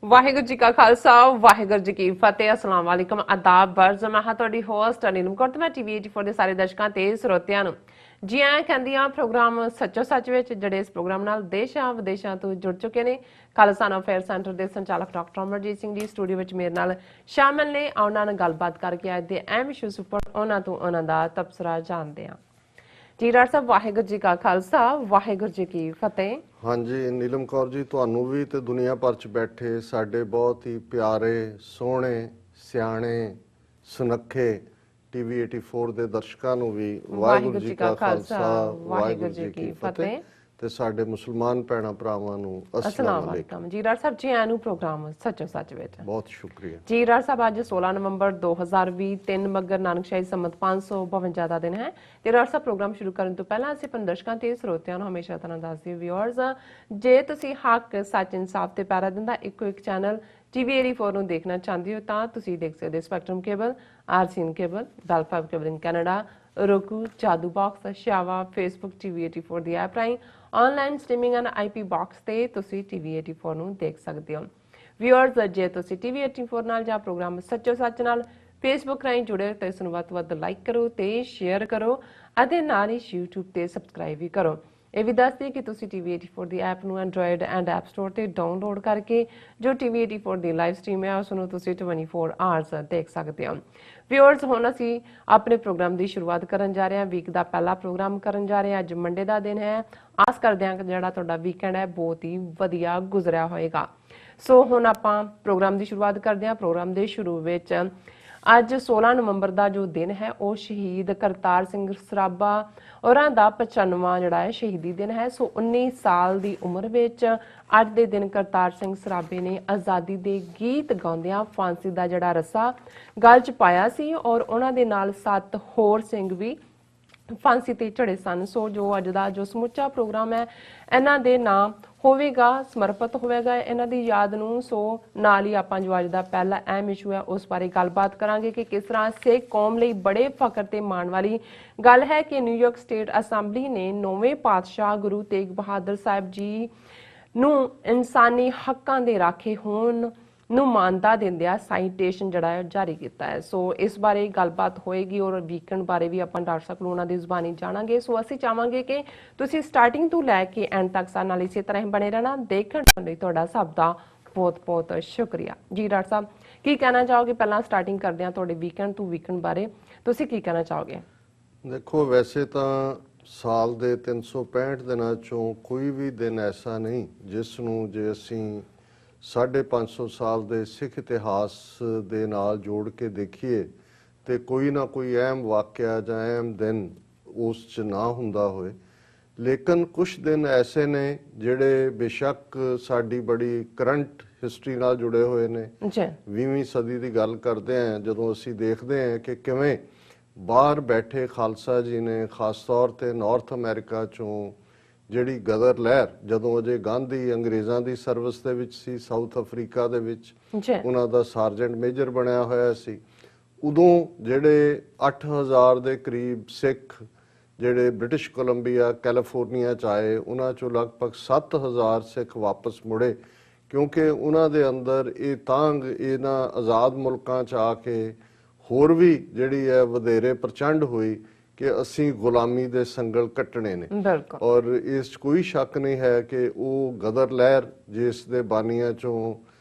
ਵਾਹਿਗੁਰੂ ਜੀ ਕਾ ਖਾਲਸਾ ਵਾਹਿਗੁਰੂ ਜੀ ਕੀ ਫਤਿਹ। अस्सलाम वालेकुम आदाब बर्ज मैं हाँ तुहाडी होस्ट नीलम कौर ते मैं TV 84 ਦੇ ਸਾਰੇ ਦਰਸ਼ਕਾਂ ਤੇ ਸਰੋਤਿਆਂ ਨੂੰ ਜੀ ਆਇਆਂ ਕਹਿੰਦੀ ਆ। ਪ੍ਰੋਗਰਾਮ ਸੱਚੋ ਸੱਚ ਵਿੱਚ ਜਿਹੜੇ ਇਸ ਪ੍ਰੋਗਰਾਮ ਨਾਲ ਦੇਸ਼ਾਂ ਵਿਦੇਸ਼ਾਂ ਤੋਂ ਜੁੜ ਚੁੱਕੇ ਨੇ ਖਾਲਸਾ ਅਫੇਅਰ ਸੈਂਟਰ ਦੇ ਸੰਚਾਲਕ ਡਾਕਟਰ ਅਮਰਜੀਤ ਸਿੰਘ ਜੀ ਸਟੂਡੀਓ ਵਿੱਚ ਮੇਰੇ ਨਾਲ ਸ਼ਾਮਲ ਨੇ। ਉਹਨਾਂ ਨਾਲ ਗੱਲਬਾਤ ਕਰਕੇ ਅੱਜ ਦੇ ਅਹਿਮ ਇਸ਼ੂਜ਼ ਉੱਪਰ ਉਹਨਾਂ ਤੋਂ ਉਹਨਾਂ ਦਾ ਤਬਸਰਾ ਜਾਣਦੇ ਹਾਂ। जी डॉक्टर साहब वाहिगुरू जी का खालसा वाहिगुरू जी की फतेह। हाँ जी नीलम कौर जी तुहानू भी ते दुनिया भर च बैठे साडे बहुत ही प्यारे सोहणे सियाणे सुनखे TV 84 ਦੇ ਦਰਸ਼ਕਾਂ ਨੂੰ ਵੀ ਵਾਹਿਗੁਰੂ ਜੀ ਕਾ ਖਾਲਸਾ ਵਾਹਿਗੁਰੂ ਜੀ ਕੀ ਫਤਿਹ ਤੇ ਸਾਡੇ ਮੁਸਲਮਾਨ ਭੈਣਾਂ ਭਰਾਵਾਂ ਨੂੰ अस्सलाम वालेकुम। जी डॉक्टर साहब जी आया ਨੂੰ ਪ੍ਰੋਗਰਾਮ ਸੱਚੋ ਸੱਚ ਵਿੱਚ ਬਹੁਤ ਸ਼ੁਕਰੀਆ ਜੀ। ਡਾਕਟਰ ਸਾਹਿਬ ਅੱਜ 16 ਨਵੰਬਰ 2020 3 ਮੱਘਰ ਨਾਨਕਸ਼ਾਹੀ ਸੰਮਤ 552 ਦਾ ਦਿਨ ਹੈ ਤੇ ਡਾਕਟਰ ਸਾਹਿਬ ਪ੍ਰੋਗਰਾਮ ਸ਼ੁਰੂ ਕਰਨ ਤੋਂ ਪਹਿਲਾਂ ਅਸੀਂ ਆਪਣੇ ਦਰਸ਼ਕਾਂ ਤੇ ਸਰੋਤਿਆਂ ਨੂੰ ਹਮੇਸ਼ਾ ਤਰ੍ਹਾਂ ਦੱਸਦੇ ਵਿਊਅਰਸ ਜੇ ਤੁਸੀਂ ਹੱਕ ਸੱਚ ਇਨਸਾਫ ਤੇ ਪੈਰਾ ਦਿੰਦਾ ਇੱਕੋ ਇੱਕ ਚੈਨਲ TV 84 ਨੂੰ ਦੇਖਣਾ ਚਾਹੁੰਦੇ ਹੋ ਤਾਂ ਤੁਸੀਂ ਦੇਖ ਸਕਦੇ spectrum cable RCN cable bell 5 cable in Canada roku ਜਾਦੂ ਬਾਕਸ ਸ਼ਾਵਾ Facebook TV 84 ਦੀ ਐਪ ਰਾਹੀਂ online streaming and IP box ਤੇ ਤੁਸੀਂ TV 84 ਨੂੰ ਦੇਖ ਸਕਦੇ ਹੋ। ਵਿਊਅਰਸ ਜੇ ਤੁਸੀਂ TV 84 ਨਾਲ ਜਾਂ ਪ੍ਰੋਗਰਾਮ ਸੱਚੋ ਸੱਚ ਨਾਲ Facebook ਰਾਹੀਂ ਜੁੜੇ ਤਾਂ ਇਸ ਨੂੰ ਵੱਧ ਤੋਂ ਵੱਧ ਲਾਈਕ ਕਰੋ ਤੇ ਸ਼ੇਅਰ ਕਰੋ ਅਤੇ ਨਾਲ ਹੀ YouTube ਤੇ ਸਬਸਕ੍ਰਾਈਬ ਵੀ ਕਰੋ। ਇਹ ਵੀ ਦੱਸ ਦਈਏ ਕਿ ਤੁਸੀਂ TV 84 ਦੀ ਐਪ ਨੂੰ ਐਂਡਰੋਇਡ ਐਂਡ ਐਪ ਸਟੋਰ ਤੇ ਡਾਊਨਲੋਡ ਕਰਕੇ ਜੋ TV 84 ਦੀ ਲਾਈਵ ਸਟ੍ਰੀਮ ਹੈ ਉਸ ਨੂੰ ਤੁਸੀਂ 24 ਆਵਰਸ ਦੇਖ ਸਕਦੇ ਹੋ। ਵਿਊਅਰਸ ਹੁਣ ਅਸੀਂ ਆਪਣੇ ਪ੍ਰੋਗਰਾਮ ਦੀ ਸ਼ੁਰੂਆਤ ਕਰਨ ਜਾ ਰਹੇ ਹਾਂ। ਵੀਕ ਦਾ ਪਹਿਲਾ ਪ੍ਰੋਗਰਾਮ ਕਰਨ ਜਾ ਰਹੇ ਹਾਂ। ਅੱਜ ਮੰਡੇ ਦਾ ਦਿਨ ਹੈ। ਆਸ ਕਰਦੇ ਹਾਂ ਕਿ ਜਿਹੜਾ ਤੁਹਾਡਾ ਵੀਕਐਂਡ ਹੈ ਬਹੁਤ ਹੀ ਵਧੀਆ ਗੁਜ਼ਰਿਆ ਹੋਏਗਾ। ਸੋ ਹੁਣ ਆਪਾਂ ਪ੍ਰੋਗਰਾਮ ਦੀ ਸ਼ੁਰੂਆਤ ਕਰਦੇ ਹਾਂ। ਪ੍ਰੋਗਰਾਮ ਦੇ ਸ਼ੁਰੂ ਵਿੱਚ ਅੱਜ 16 ਨਵੰਬਰ ਦਾ ਜੋ ਦਿਨ ਹੈ ਉਹ ਸ਼ਹੀਦ ਕਰਤਾਰ ਸਿੰਘ ਸਰਾਭਾ ਉਹਨਾਂ ਦਾ 95ਵਾਂ ਜਿਹੜਾ ਹੈ ਸ਼ਹੀਦੀ ਦਿਨ ਹੈ। ਸੋ 19 ਸਾਲ ਦੀ ਉਮਰ ਵਿੱਚ ਅੱਜ ਦੇ ਦਿਨ ਕਰਤਾਰ ਸਿੰਘ ਸਰਾਭੇ ਨੇ ਆਜ਼ਾਦੀ ਦੇ ਗੀਤ ਗਾਉਂਦਿਆਂ ਫਾਂਸੀ ਦਾ ਜਿਹੜਾ ਰੱਸਾ ਗਲ 'ਚ ਪਾਇਆ ਸੀ ਔਰ ਉਹਨਾਂ ਦੇ ਨਾਲ 7 ਹੋਰ ਸਿੰਘ ਵੀ ਫਾਂਸੀ ਤੇ ਚੜੇ ਸਨ। ਸੋ ਜੋ ਅੱਜ ਦਾ ਜੋ ਸਮੁੱਚਾ ਪ੍ਰੋਗਰਾਮ ਹੈ ਇਹਨਾਂ ਦੇ ਨਾਂ ਹੋਵੇਗਾ ਸਮਰਪਿਤ ਹੋਵੇਗਾ ਇਹਨਾਂ ਦੀ ਯਾਦ ਨੂੰ। ਸੋ ਨਾਲ ਹੀ ਆਪਾਂ ਜੋ ਅੱਜ ਦਾ ਪਹਿਲਾ ਅਹਿਮ ਇਸ਼ੂ ਹੈ ਉਸ ਬਾਰੇ ਗੱਲਬਾਤ ਕਰਾਂਗੇ ਕਿ ਕਿਸ ਤਰ੍ਹਾਂ ਸਿੱਖ ਕੌਮ ਲਈ ਬੜੇ ਫਖਰ ਤੇ ਮਾਣ ਵਾਲੀ ਗੱਲ ਹੈ ਕਿ ਨਿਊਯਾਰਕ ਸਟੇਟ ਅਸੈਂਬਲੀ ਨੇ 9ਵੇਂ ਪਾਤਸ਼ਾਹ ਗੁਰੂ ਤੇਗ ਬਹਾਦਰ ਸਾਹਿਬ ਜੀ ਨੂੰ ਇਨਸਾਨੀ ਹੱਕਾਂ ਦੇ ਰਾਖੇ ਹੋਣ ਨੂੰ ਮਾਨਤਾ ਦਿੰਦਿਆਂ ਸਾਈਟੇਸ਼ਨ ਜਿਹੜਾ ਹੈ ਜਾਰੀ ਕੀਤਾ ਹੈ। ਸੋ ਇਸ ਬਾਰੇ ਗੱਲਬਾਤ ਹੋਏਗੀ ਔਰ ਵੀਕਐਂਡ ਬਾਰੇ ਵੀ ਆਪਾਂ ਡਾਕਟਰ ਸਾਹਿਬ ਉਹਨਾਂ ਦੀ ਜ਼ੁਬਾਨੀ ਜਾਣਾਂਗੇ। ਸੋ ਅਸੀਂ ਚਾਹਾਂਗੇ ਕਿ ਤੁਸੀਂ ਸਟਾਰਟਿੰਗ ਤੋਂ ਲੈ ਕੇ ਐਂਡ ਤੱਕ ਸਾਡੇ ਨਾਲ ਇਸੇ ਤਰ੍ਹਾਂ ਹੀ ਬਣੇ ਰਹਿਣਾ। ਦੇਖਣ ਲਈ ਤੁਹਾਡਾ ਸਭ ਦਾ ਬਹੁਤ ਬਹੁਤ ਸ਼ੁਕਰੀਆ। ਜੀ ਡਾਕਟਰ ਸਾਹਿਬ ਕੀ ਕਹਿਣਾ ਚਾਹੋਗੇ? ਪਹਿਲਾਂ ਸਟਾਰਟਿੰਗ ਕਰਦੇ ਹਾਂ ਤੁਹਾਡੇ ਵੀਕਐਂਡ ਤੋਂ ਵੀਕਐਂਡ ਬਾਰੇ ਤੁਸੀਂ ਕੀ ਕਹਿਣਾ ਚਾਹੋਗੇ? ਦੇਖੋ ਵੈਸੇ ਤਾਂ ਸਾਲ ਦੇ 365 ਦਿਨਾਂ ਚੋਂ ਕੋਈ ਵੀ ਦਿਨ ਐਸਾ ਨਹੀਂ ਜਿਸ ਨੂੰ ਜੇ ਅਸੀਂ 550 ਸਾਲ ਦੇ ਸਿੱਖ ਇਤਿਹਾਸ ਦੇ ਨਾਲ ਜੋੜ ਕੇ ਦੇਖੀਏ ਤੇ ਕੋਈ ਨਾ ਕੋਈ ਅਹਿਮ ਵਾਕਿਆ ਜਾਂ ਅਹਿਮ ਦਿਨ ਉਸ 'ਚ ਨਾ ਹੁੰਦਾ ਹੋਵੇ। ਲੇਕਿਨ ਕੁਝ ਦਿਨ ਐਸੇ ਨੇ ਜਿਹੜੇ ਬੇਸ਼ੱਕ ਸਾਡੀ ਬੜੀ ਕਰੰਟ ਹਿਸਟਰੀ ਨਾਲ ਜੁੜੇ ਹੋਏ ਨੇ। 20ਵੀਂ ਸਦੀ ਦੀ ਗੱਲ ਕਰਦੇ ਹਾਂ ਜਦੋਂ ਅਸੀਂ ਦੇਖਦੇ ਹਾਂ ਕਿ ਕਿਵੇਂ ਬਾਹਰ ਬੈਠੇ ਖਾਲਸਾ ਜੀ ਨੇ ਖਾਸ ਤੌਰ ਤੇ ਨਾਰਥ ਅਮਰੀਕਾ 'ਚੋਂ ਜਿਹੜੀ ਗਦਰ ਲਹਿਰ ਜਦੋਂ ਅਜੇ ਗਾਂਧੀ ਅੰਗਰੇਜ਼ਾਂ ਦੀ ਸਰਵਿਸ ਦੇ ਵਿੱਚ ਸੀ ਸਾਊਥ ਅਫਰੀਕਾ ਦੇ ਵਿੱਚ ਉਹਨਾਂ ਦਾ ਸਾਰਜੈਂਟ ਮੇਜਰ ਬਣਿਆ ਹੋਇਆ ਸੀ। ਉਦੋਂ ਜਿਹੜੇ 8000 ਦੇ ਕਰੀਬ ਸਿੱਖ ਜਿਹੜੇ ਬ੍ਰਿਟਿਸ਼ ਕੋਲੰਬੀਆ ਕੈਲੀਫੋਰਨੀਆ 'ਚ ਆਏ ਉਹਨਾਂ 'ਚੋਂ ਲਗਭਗ 7000 ਸਿੱਖ ਵਾਪਸ ਮੁੜੇ ਕਿਉਂਕਿ ਉਹਨਾਂ ਦੇ ਅੰਦਰ ਇਹ ਤਾਂਘ ਇਹਨਾਂ ਆਜ਼ਾਦ ਮੁਲਕਾਂ 'ਚ ਆ ਕੇ ਹੋਰ ਵੀ ਜਿਹੜੀ ਹੈ ਵਧੇਰੇ ਪ੍ਰਚੰਡ ਹੋਈ ਕਿ ਅਸੀਂ ਗੁਲਾਮੀ ਦੇ ਸੰਗਲ ਕੱਟਣੇ ਨੇ। ਔਰ ਇਸ 'ਚ ਕੋਈ ਸ਼ੱਕ ਨਹੀਂ ਹੈ ਕਿ ਉਹ ਗਦਰ ਲਹਿਰ ਜਿਸ ਦੇ ਬਾਨੀਆਂ 'ਚੋਂ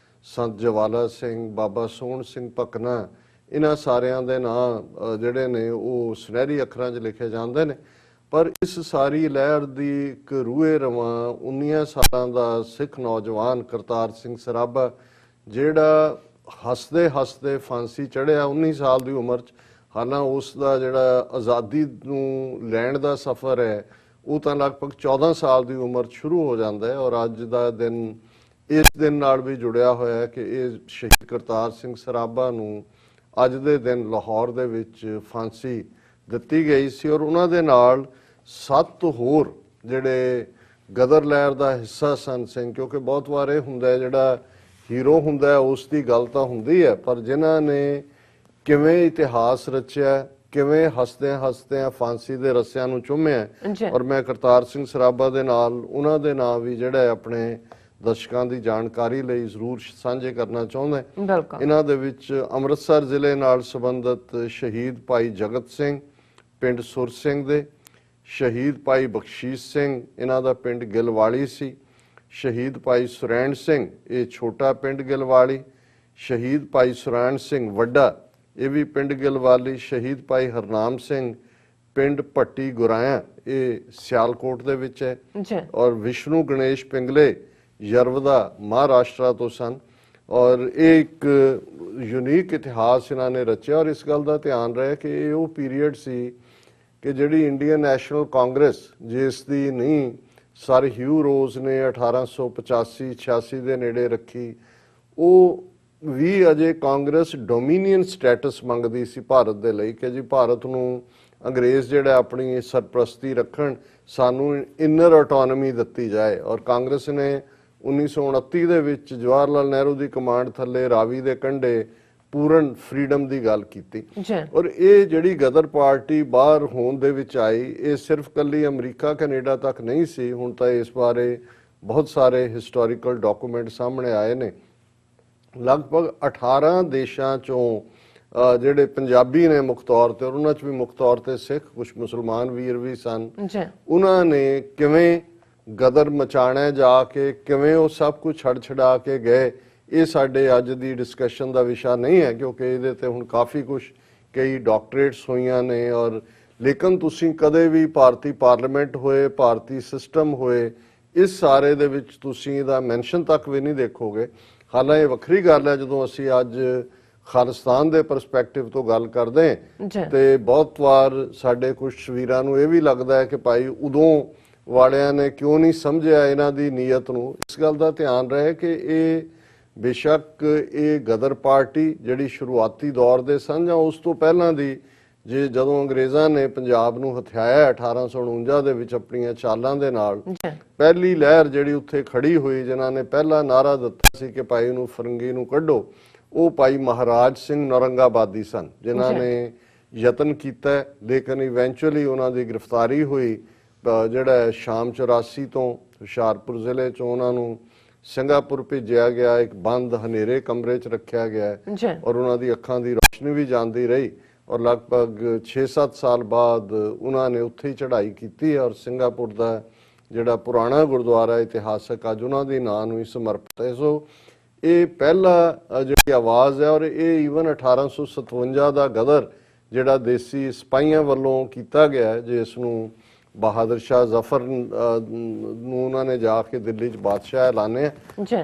ਸੰਤ ਜਵਾਲਾ ਸਿੰਘ ਬਾਬਾ ਸੋਹਣ ਸਿੰਘ ਭਕਨਾ ਇਹਨਾਂ ਸਾਰਿਆਂ ਦੇ ਨਾਂ ਜਿਹੜੇ ਨੇ ਉਹ ਸੁਨਹਿਰੀ ਅੱਖਰਾਂ 'ਚ ਲਿਖੇ ਜਾਂਦੇ ਨੇ। ਪਰ ਇਸ ਸਾਰੀ ਲਹਿਰ ਦੀ ਇੱਕ ਰੂਹੇ ਰਵਾਂ 19 ਸਾਲਾਂ ਦਾ ਸਿੱਖ ਨੌਜਵਾਨ ਕਰਤਾਰ ਸਿੰਘ ਸਰਾਭਾ ਜਿਹੜਾ ਹੱਸਦੇ ਹੱਸਦੇ ਫਾਂਸੀ ਚੜ੍ਹਿਆ 19 ਸਾਲ ਦੀ ਉਮਰ 'ਚ। ਹਾਲਾਂ ਉਸ ਦਾ ਜਿਹੜਾ ਆਜ਼ਾਦੀ ਨੂੰ ਲੈਣ ਦਾ ਸਫ਼ਰ ਹੈ ਉਹ ਤਾਂ ਲਗਭਗ 14 ਸਾਲ ਦੀ ਉਮਰ ਸ਼ੁਰੂ ਹੋ ਜਾਂਦਾ ਹੈ ਔਰ ਅੱਜ ਦਾ ਦਿਨ ਇਸ ਦਿਨ ਨਾਲ ਵੀ ਜੁੜਿਆ ਹੋਇਆ ਹੈ ਕਿ ਇਹ ਸ਼ਹੀਦ ਕਰਤਾਰ ਸਿੰਘ ਸਰਾਭਾ ਨੂੰ ਅੱਜ ਦੇ ਦਿਨ ਲਾਹੌਰ ਦੇ ਵਿੱਚ ਫਾਂਸੀ ਦਿੱਤੀ ਗਈ ਸੀ ਔਰ ਉਹਨਾਂ ਦੇ ਨਾਲ 7 ਹੋਰ ਜਿਹੜੇ ਗਦਰ ਲਹਿਰ ਦਾ ਹਿੱਸਾ ਸਨ ਸਿੰਘ ਕਿਉਂਕਿ ਬਹੁਤ ਵਾਰ ਇਹ ਹੁੰਦਾ ਜਿਹੜਾ ਹੀਰੋ ਹੁੰਦਾ ਉਸ ਦੀ ਗੱਲ ਤਾਂ ਹੁੰਦੀ ਹੈ ਪਰ ਜਿਨ੍ਹਾਂ ਨੇ ਕਿਵੇਂ ਇਤਿਹਾਸ ਰਚਿਆ ਕਿਵੇਂ ਹੱਸਦਿਆਂ ਹੱਸਦਿਆਂ ਫਾਂਸੀ ਦੇ ਰੱਸਿਆਂ ਨੂੰ ਚੁੰਮਿਆ ਔਰ ਮੈਂ ਕਰਤਾਰ ਸਿੰਘ ਸਰਾਭਾ ਦੇ ਨਾਲ ਉਹਨਾਂ ਦੇ ਨਾਂ ਵੀ ਜਿਹੜਾ ਆਪਣੇ ਦਰਸ਼ਕਾਂ ਦੀ ਜਾਣਕਾਰੀ ਲਈ ਜ਼ਰੂਰ ਸਾਂਝੇ ਕਰਨਾ ਚਾਹੁੰਦਾ। ਬਿਲਕੁਲ। ਇਹਨਾਂ ਦੇ ਵਿੱਚ ਅੰਮ੍ਰਿਤਸਰ ਜ਼ਿਲ੍ਹੇ ਨਾਲ ਸੰਬੰਧਿਤ ਸ਼ਹੀਦ ਭਾਈ ਜਗਤ ਸਿੰਘ ਪਿੰਡ ਸੁਰ ਸਿੰਘ ਦੇ, ਸ਼ਹੀਦ ਭਾਈ ਬਖਸ਼ੀਸ਼ ਸਿੰਘ ਇਹਨਾਂ ਦਾ ਪਿੰਡ ਗਿਲਵਾਲੀ ਸੀ, ਸ਼ਹੀਦ ਭਾਈ ਸੁਰੈਣ ਸਿੰਘ ਇਹ ਛੋਟਾ ਪਿੰਡ ਗਿਲਵਾਲੀ, ਸ਼ਹੀਦ ਭਾਈ ਸੁਰੈਣ ਸਿੰਘ ਵੱਡਾ ਇਹ ਵੀ ਪਿੰਡ ਗਿਲਵਾਲੀ, ਸ਼ਹੀਦ ਭਾਈ ਹਰਨਾਮ ਸਿੰਘ ਪਿੰਡ ਭੱਟੀ ਗੁਰਾਇਆ ਇਹ ਸਿਆਲਕੋਟ ਦੇ ਵਿੱਚ ਹੈ ਜੀ, ਔਰ ਵਿਸ਼ਨੂੰ ਗਣੇਸ਼ ਪਿੰਗਲੇ ਯਰਵਦਾ ਮਹਾਰਾਸ਼ਟਰਾ ਤੋਂ ਸਨ। ਔਰ ਇਹ ਇੱਕ ਯੂਨੀਕ ਇਤਿਹਾਸ ਇਹਨਾਂ ਨੇ ਰਚਿਆ। ਔਰ ਇਸ ਗੱਲ ਦਾ ਧਿਆਨ ਰਹੇ ਕਿ ਇਹ ਉਹ ਪੀਰੀਅਡ ਸੀ ਕਿ ਜਿਹੜੀ ਇੰਡੀਅਨ ਨੈਸ਼ਨਲ ਕਾਂਗਰਸ ਜਿਸ ਦੀ ਨੀਂਹ ਸਰ ਹਿਊ ਰੋਜ਼ ਨੇ 1885-86 ਦੇ ਨੇੜੇ ਰੱਖੀ, ਉਹ ਵੀ ਅਜੇ ਕਾਂਗਰਸ ਡੋਮੀਨੀਅਨ ਸਟੇਟਸ ਮੰਗਦੀ ਸੀ ਭਾਰਤ ਦੇ ਲਈ ਕਿ ਜੀ ਭਾਰਤ ਨੂੰ ਅੰਗਰੇਜ਼ ਜਿਹੜਾ ਆਪਣੀ ਸਰਪ੍ਰਸਤੀ ਰੱਖਣ, ਸਾਨੂੰ ਇਨਰ ਆਟੋਨਮੀ ਦਿੱਤੀ ਜਾਏ। ਔਰ ਕਾਂਗਰਸ ਨੇ 1929 ਦੇ ਵਿੱਚ ਜਵਾਹਰ ਲਾਲ ਨਹਿਰੂ ਦੀ ਕਮਾਂਡ ਥੱਲੇ ਰਾਵੀ ਦੇ ਕੰਢੇ ਪੂਰਨ ਫਰੀडम ਦੀ ਗੱਲ ਕੀਤੀ। ਔਰ ਇਹ ਜਿਹੜੀ ਗਦਰ ਪਾਰਟੀ ਬਾਹਰ ਹੋਣ ਦੇ ਵਿੱਚ ਆਈ, ਇਹ ਸਿਰਫ ਕੱਲੀ ਅਮਰੀਕਾ ਕੈਨੇਡਾ ਤੱਕ ਨਹੀਂ ਸੀ। ਹੁਣ ਤਾਂ ਇਸ ਬਾਰੇ ਬਹੁਤ ਸਾਰੇ ਹਿਸਟੋਰੀਕਲ ਡਾਕੂਮੈਂਟ ਸਾਹਮਣੇ ਆਏ ਨੇ। ਲਗਭਗ 18 ਦੇਸ਼ਾਂ ਚੋਂ ਜਿਹੜੇ ਪੰਜਾਬੀ ਨੇ ਮੁੱਖ ਤੌਰ ਤੇ, ਔਰ ਉਹਨਾਂ 'ਚ ਵੀ ਮੁੱਖ ਤੌਰ ਤੇ ਸਿੱਖ, ਕੁਝ ਮੁਸਲਮਾਨ ਵੀਰ ਵੀ ਸਨ, ਉਹਨਾਂ ਨੇ ਕਿਵੇਂ ਗਦਰ ਮਚਾਣਾ ਜਾ ਕੇ, ਕਿਵੇਂ ਉਹ ਸਭ ਕੁਝ ਛੱਡ ਛਡਾ ਕੇ ਗਏ, ਇਹ ਸਾਡੇ ਅੱਜ ਦੀ ਡਿਸਕਸ਼ਨ ਦਾ ਵਿਸ਼ਾ ਨਹੀਂ ਹੈ ਕਿਉਂਕਿ ਇਹਦੇ ਤੇ ਹੁਣ ਕਾਫੀ ਕੁਝ ਕਈ ਡਾਕਟਰੇਟਸ ਹੋਈਆਂ ਨੇ। ਔਰ ਲੇਕਿਨ ਤੁਸੀਂ ਕਦੇ ਵੀ ਭਾਰਤੀ ਪਾਰਲੀਮੈਂਟ ਹੋਏ, ਭਾਰਤੀ ਸਿਸਟਮ ਹੋਏ, ਇਸ ਸਾਰੇ ਦੇ ਵਿੱਚ ਤੁਸੀਂ ਇਹਦਾ ਮੈਂਸ਼ਨ ਤੱਕ ਵੀ ਨਹੀਂ ਦੇਖੋਗੇ। ਹਾਲਾਂਕਿ ਇਹ ਵੱਖਰੀ ਗੱਲ ਹੈ ਜਦੋਂ ਅਸੀਂ ਅੱਜ ਖਾਲਿਸਤਾਨ ਦੇ ਪਰਸਪੈਕਟਿਵ ਤੋਂ ਗੱਲ ਕਰਦੇ ਹਾਂ ਤੇ ਬਹੁਤ ਵਾਰ ਸਾਡੇ ਕੁਝ ਵੀਰਾਂ ਨੂੰ ਇਹ ਵੀ ਲੱਗਦਾ ਹੈ ਕਿ ਭਾਈ ਉਦੋਂ ਵਾਲਿਆਂ ਨੇ ਕਿਉਂ ਨਹੀਂ ਸਮਝਿਆ ਇਹਨਾਂ ਦੀ ਨੀਅਤ ਨੂੰ। ਇਸ ਗੱਲ ਦਾ ਧਿਆਨ ਰਹੇ ਕਿ ਇਹ ਬੇਸ਼ੱਕ ਇਹ ਗਦਰ ਪਾਰਟੀ ਜਿਹੜੀ ਸ਼ੁਰੂਆਤੀ ਦੌਰ ਦੇ ਸਨ ਜਾਂ ਉਸ ਤੋਂ ਪਹਿਲਾਂ ਦੀ, ਜੇ ਜਦੋਂ ਅੰਗਰੇਜ਼ਾਂ ਨੇ ਪੰਜਾਬ ਨੂੰ ਹਥਿਆਇਆ 1849 ਦੇ ਵਿੱਚ ਆਪਣੀਆਂ ਚਾਲਾਂ ਦੇ ਨਾਲ, ਪਹਿਲੀ ਲਹਿਰ ਜਿਹੜੀ ਉੱਥੇ ਖੜੀ ਹੋਈ, ਜਿਨ੍ਹਾਂ ਨੇ ਪਹਿਲਾ ਨਾਰਾ ਦਿੱਤਾ ਸੀ ਕਿ ਭਾਈ ਨੂੰ ਫਰੰਗੀ ਨੂੰ ਕੱਢੋ, ਉਹ ਭਾਈ ਮਹਾਰਾਜ ਸਿੰਘ ਨੌਰੰਗਾਬਾਦੀ ਸਨ, ਜਿਨ੍ਹਾਂ ਨੇ ਯਤਨ ਕੀਤਾ ਲੇਕਿਨ ਇਵੈਂਚੁਅਲੀ ਉਹਨਾਂ ਦੀ ਗ੍ਰਿਫਤਾਰੀ ਹੋਈ। ਜਿਹੜਾ ਸ਼ਾਮ 84 ਤੋਂ ਹੁਸ਼ਿਆਰਪੁਰ ਜ਼ਿਲ੍ਹੇ 'ਚੋਂ ਉਹਨਾਂ ਨੂੰ ਸਿੰਗਾਪੁਰ ਭੇਜਿਆ ਗਿਆ, ਇੱਕ ਬੰਦ ਹਨੇਰੇ ਕਮਰੇ 'ਚ ਰੱਖਿਆ ਗਿਆ ਔਰ ਉਹਨਾਂ ਦੀ ਅੱਖਾਂ ਦੀ ਰੋਸ਼ਨੀ ਵੀ ਜਾਂਦੀ ਰਹੀ। ਔਰ ਲਗਭਗ 6-7 ਸਾਲ ਬਾਅਦ ਉਹਨਾਂ ਨੇ ਉੱਥੇ ਹੀ ਚੜ੍ਹਾਈ ਕੀਤੀ ਔਰ ਸਿੰਗਾਪੁਰ ਦਾ ਜਿਹੜਾ ਪੁਰਾਣਾ ਗੁਰਦੁਆਰਾ ਇਤਿਹਾਸਕ ਅੱਜ ਉਹਨਾਂ ਦੇ ਨਾਂ ਨੂੰ ਹੀ ਸਮਰਪਿਤ ਹੈ। ਸੋ ਇਹ ਪਹਿਲਾ ਜਿਹੜੀ ਆਵਾਜ਼ ਹੈ ਔਰ ਇਹ ਈਵਨ 1857 ਦਾ ਗਦਰ ਜਿਹੜਾ ਦੇਸੀ ਸਿਪਾਹੀਆਂ ਵੱਲੋਂ ਕੀਤਾ ਗਿਆ, ਜਿਸ ਨੂੰ ਬਹਾਦਰ ਸ਼ਾਹ ਜ਼ਫਰ ਨੂੰ ਉਹਨਾਂ ਨੇ ਜਾ ਕੇ ਦਿੱਲੀ 'ਚ ਬਾਦਸ਼ਾਹ ਐਲਾਨੇ,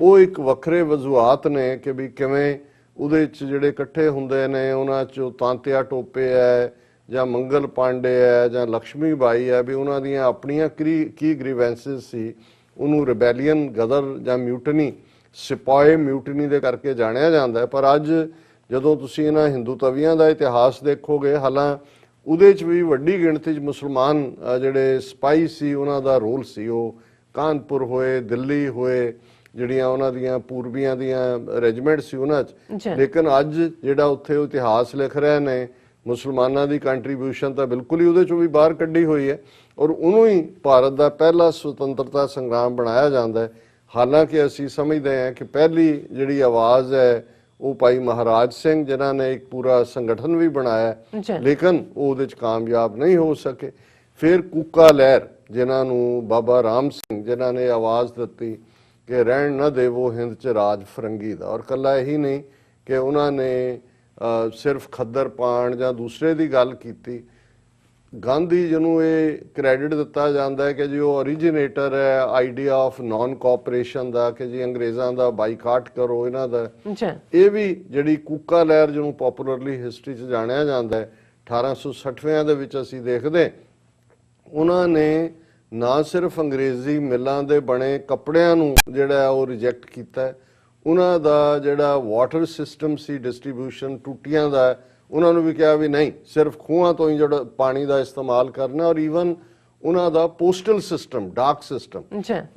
ਉਹ ਇੱਕ ਵੱਖਰੇ ਵਜੂਹਾਤ ਨੇ ਕਿ ਵੀ ਕਿਵੇਂ ਉਹਦੇ 'ਚ ਜਿਹੜੇ ਇਕੱਠੇ ਹੁੰਦੇ ਨੇ ਉਹਨਾਂ 'ਚੋਂ ਤਾਂਤਿਆ ਟੋਪੇ ਹੈ ਜਾਂ ਮੰਗਲ ਪਾਂਡੇ ਹੈ ਜਾਂ ਲక్ష్ਮੀ ਬਾਈ ਹੈ, ਵੀ ਉਹਨਾਂ ਦੀਆਂ ਆਪਣੀਆਂ ਕੀ ਗ੍ਰੀਵੈਂਸਿਸ ਸੀ। ਉਹਨੂੰ ਰਿਬੈਲੀਅਨ ਗਦਰ ਜਾਂ ਮਿਊਟਨੀ, ਸਿਪਾਹੀ ਮਿਊਟਨੀ ਦੇ ਕਰਕੇ ਜਾਣਿਆ ਜਾਂਦਾ ਹੈ। ਪਰ ਅੱਜ ਜਦੋਂ ਤੁਸੀਂ ਇਹਨਾਂ ਹਿੰਦੂ ਤਵੀਆਂ ਦਾ ਇਤਿਹਾਸ ਦੇਖੋਗੇ, ਹਾਲਾਂਕਿ ਉਹਦੇ 'ਚ ਵੀ ਵੱਡੀ ਗਿਣਤੀ 'ਚ ਮੁਸਲਮਾਨ ਜਿਹੜੇ ਸਿਪਾਹੀ ਸੀ ਉਹਨਾਂ ਦਾ ਰੋਲ ਸੀ। ਉਹ ਕਾਨਪੁਰ ਹੋਏ, ਦਿੱਲੀ ਹੋਏ, ਜਿਹੜੀਆਂ ਉਹਨਾਂ ਦੀਆਂ ਪੂਰਬੀਆਂ ਦੀਆਂ ਰੈਜੀਮੈਂਟ ਸੀ ਉਹਨਾਂ 'ਚ। ਲੇਕਿਨ ਅੱਜ ਜਿਹੜਾ ਉੱਥੇ ਉਹ ਇਤਿਹਾਸ ਲਿਖ ਰਹੇ ਨੇ, ਮੁਸਲਮਾਨਾਂ ਦੀ ਕੰਟਰੀਬਿਊਸ਼ਨ ਤਾਂ ਬਿਲਕੁਲ ਹੀ ਉਹਦੇ 'ਚੋਂ ਵੀ ਬਾਹਰ ਕੱਢੀ ਹੋਈ ਹੈ ਔਰ ਉਹਨੂੰ ਹੀ ਭਾਰਤ ਦਾ ਪਹਿਲਾ ਸੁਤੰਤਰਤਾ ਸੰਗਰਾਮ ਬਣਾਇਆ ਜਾਂਦਾ ਹੈ। ਹਾਲਾਂਕਿ ਅਸੀਂ ਸਮਝਦੇ ਹਾਂ ਕਿ ਪਹਿਲੀ ਜਿਹੜੀ ਆਵਾਜ਼ ਹੈ ਉਹ ਭਾਈ ਮਹਾਰਾਜ ਸਿੰਘ, ਜਿਨ੍ਹਾਂ ਨੇ ਇੱਕ ਪੂਰਾ ਸੰਗਠਨ ਵੀ ਬਣਾਇਆ, ਲੇਕਿਨ ਉਹ ਉਹਦੇ 'ਚ ਕਾਮਯਾਬ ਨਹੀਂ ਹੋ ਸਕੇ। ਫਿਰ ਕੂਕਾ ਲਹਿਰ, ਜਿਨ੍ਹਾਂ ਨੂੰ ਬਾਬਾ ਰਾਮ ਸਿੰਘ, ਜਿਨ੍ਹਾਂ ਨੇ ਆਵਾਜ਼ ਦਿੱਤੀ ਕਿ ਰਹਿਣ ਨਾ ਦੇਵੋ ਹਿੰਦ 'ਚ ਰਾਜ ਫਰੰਗੀ ਦਾ। ਔਰ ਕੱਲਾ ਇਹੀ ਨਹੀਂ ਕਿ ਉਹਨਾਂ ਨੇ ਸਿਰਫ ਖੱਦਰ ਪਾਣ ਜਾਂ ਦੂਸਰੇ ਦੀ ਗੱਲ ਕੀਤੀ, ਗਾਂਧੀ ਜਿਹਨੂੰ ਇਹ ਕ੍ਰੈਡਿਟ ਦਿੱਤਾ ਜਾਂਦਾ ਹੈ ਕਿ ਜੀ ਉਹ ਓਰੀਜਿਨੇਟਰ ਹੈ ਆਈਡੀਆ ਆਫ ਨਾਨ ਕੋਆਪਰੇਸ਼ਨ ਦਾ, ਕਿ ਜੀ ਅੰਗਰੇਜ਼ਾਂ ਦਾ ਬਾਈਕਾਟ ਕਰੋ ਇਹਨਾਂ ਦਾ। ਇਹ ਵੀ ਜਿਹੜੀ ਕੂਕਾ ਲਹਿਰ ਜਿਹਨੂੰ ਪੋਪੂਲਰਲੀ ਹਿਸਟਰੀ 'ਚ ਜਾਣਿਆ ਜਾਂਦਾ ਹੈ, 1860ਵਿਆਂ ਦੇ ਵਿੱਚ ਅਸੀਂ ਦੇਖਦੇ ਉਹਨਾਂ ਨੇ ਨਾ ਸਿਰਫ ਅੰਗਰੇਜ਼ੀ ਮਿੱਲਾਂ ਦੇ ਬਣੇ ਕੱਪੜਿਆਂ ਨੂੰ ਜਿਹੜਾ ਉਹ ਰਿਜੈਕਟ ਕੀਤਾ, ਉਹਨਾਂ ਦਾ ਜਿਹੜਾ ਵਾਟਰ ਸਿਸਟਮ ਸੀ ਡਿਸਟ੍ਰੀਬਿਊਸ਼ਨ ਟੂਟੀਆਂ ਦਾ, ਉਹਨਾਂ ਨੂੰ ਵੀ ਕਿਹਾ ਵੀ ਨਹੀਂ, ਸਿਰਫ ਖੂਹਾਂ ਤੋਂ ਹੀ ਜਿਹੜਾ ਪਾਣੀ ਦਾ ਇਸਤੇਮਾਲ ਕਰਨਾ। ਔਰ ਈਵਨ ਉਹਨਾਂ ਦਾ ਪੋਸਟਲ ਸਿਸਟਮ, ਡਾਕ ਸਿਸਟਮ,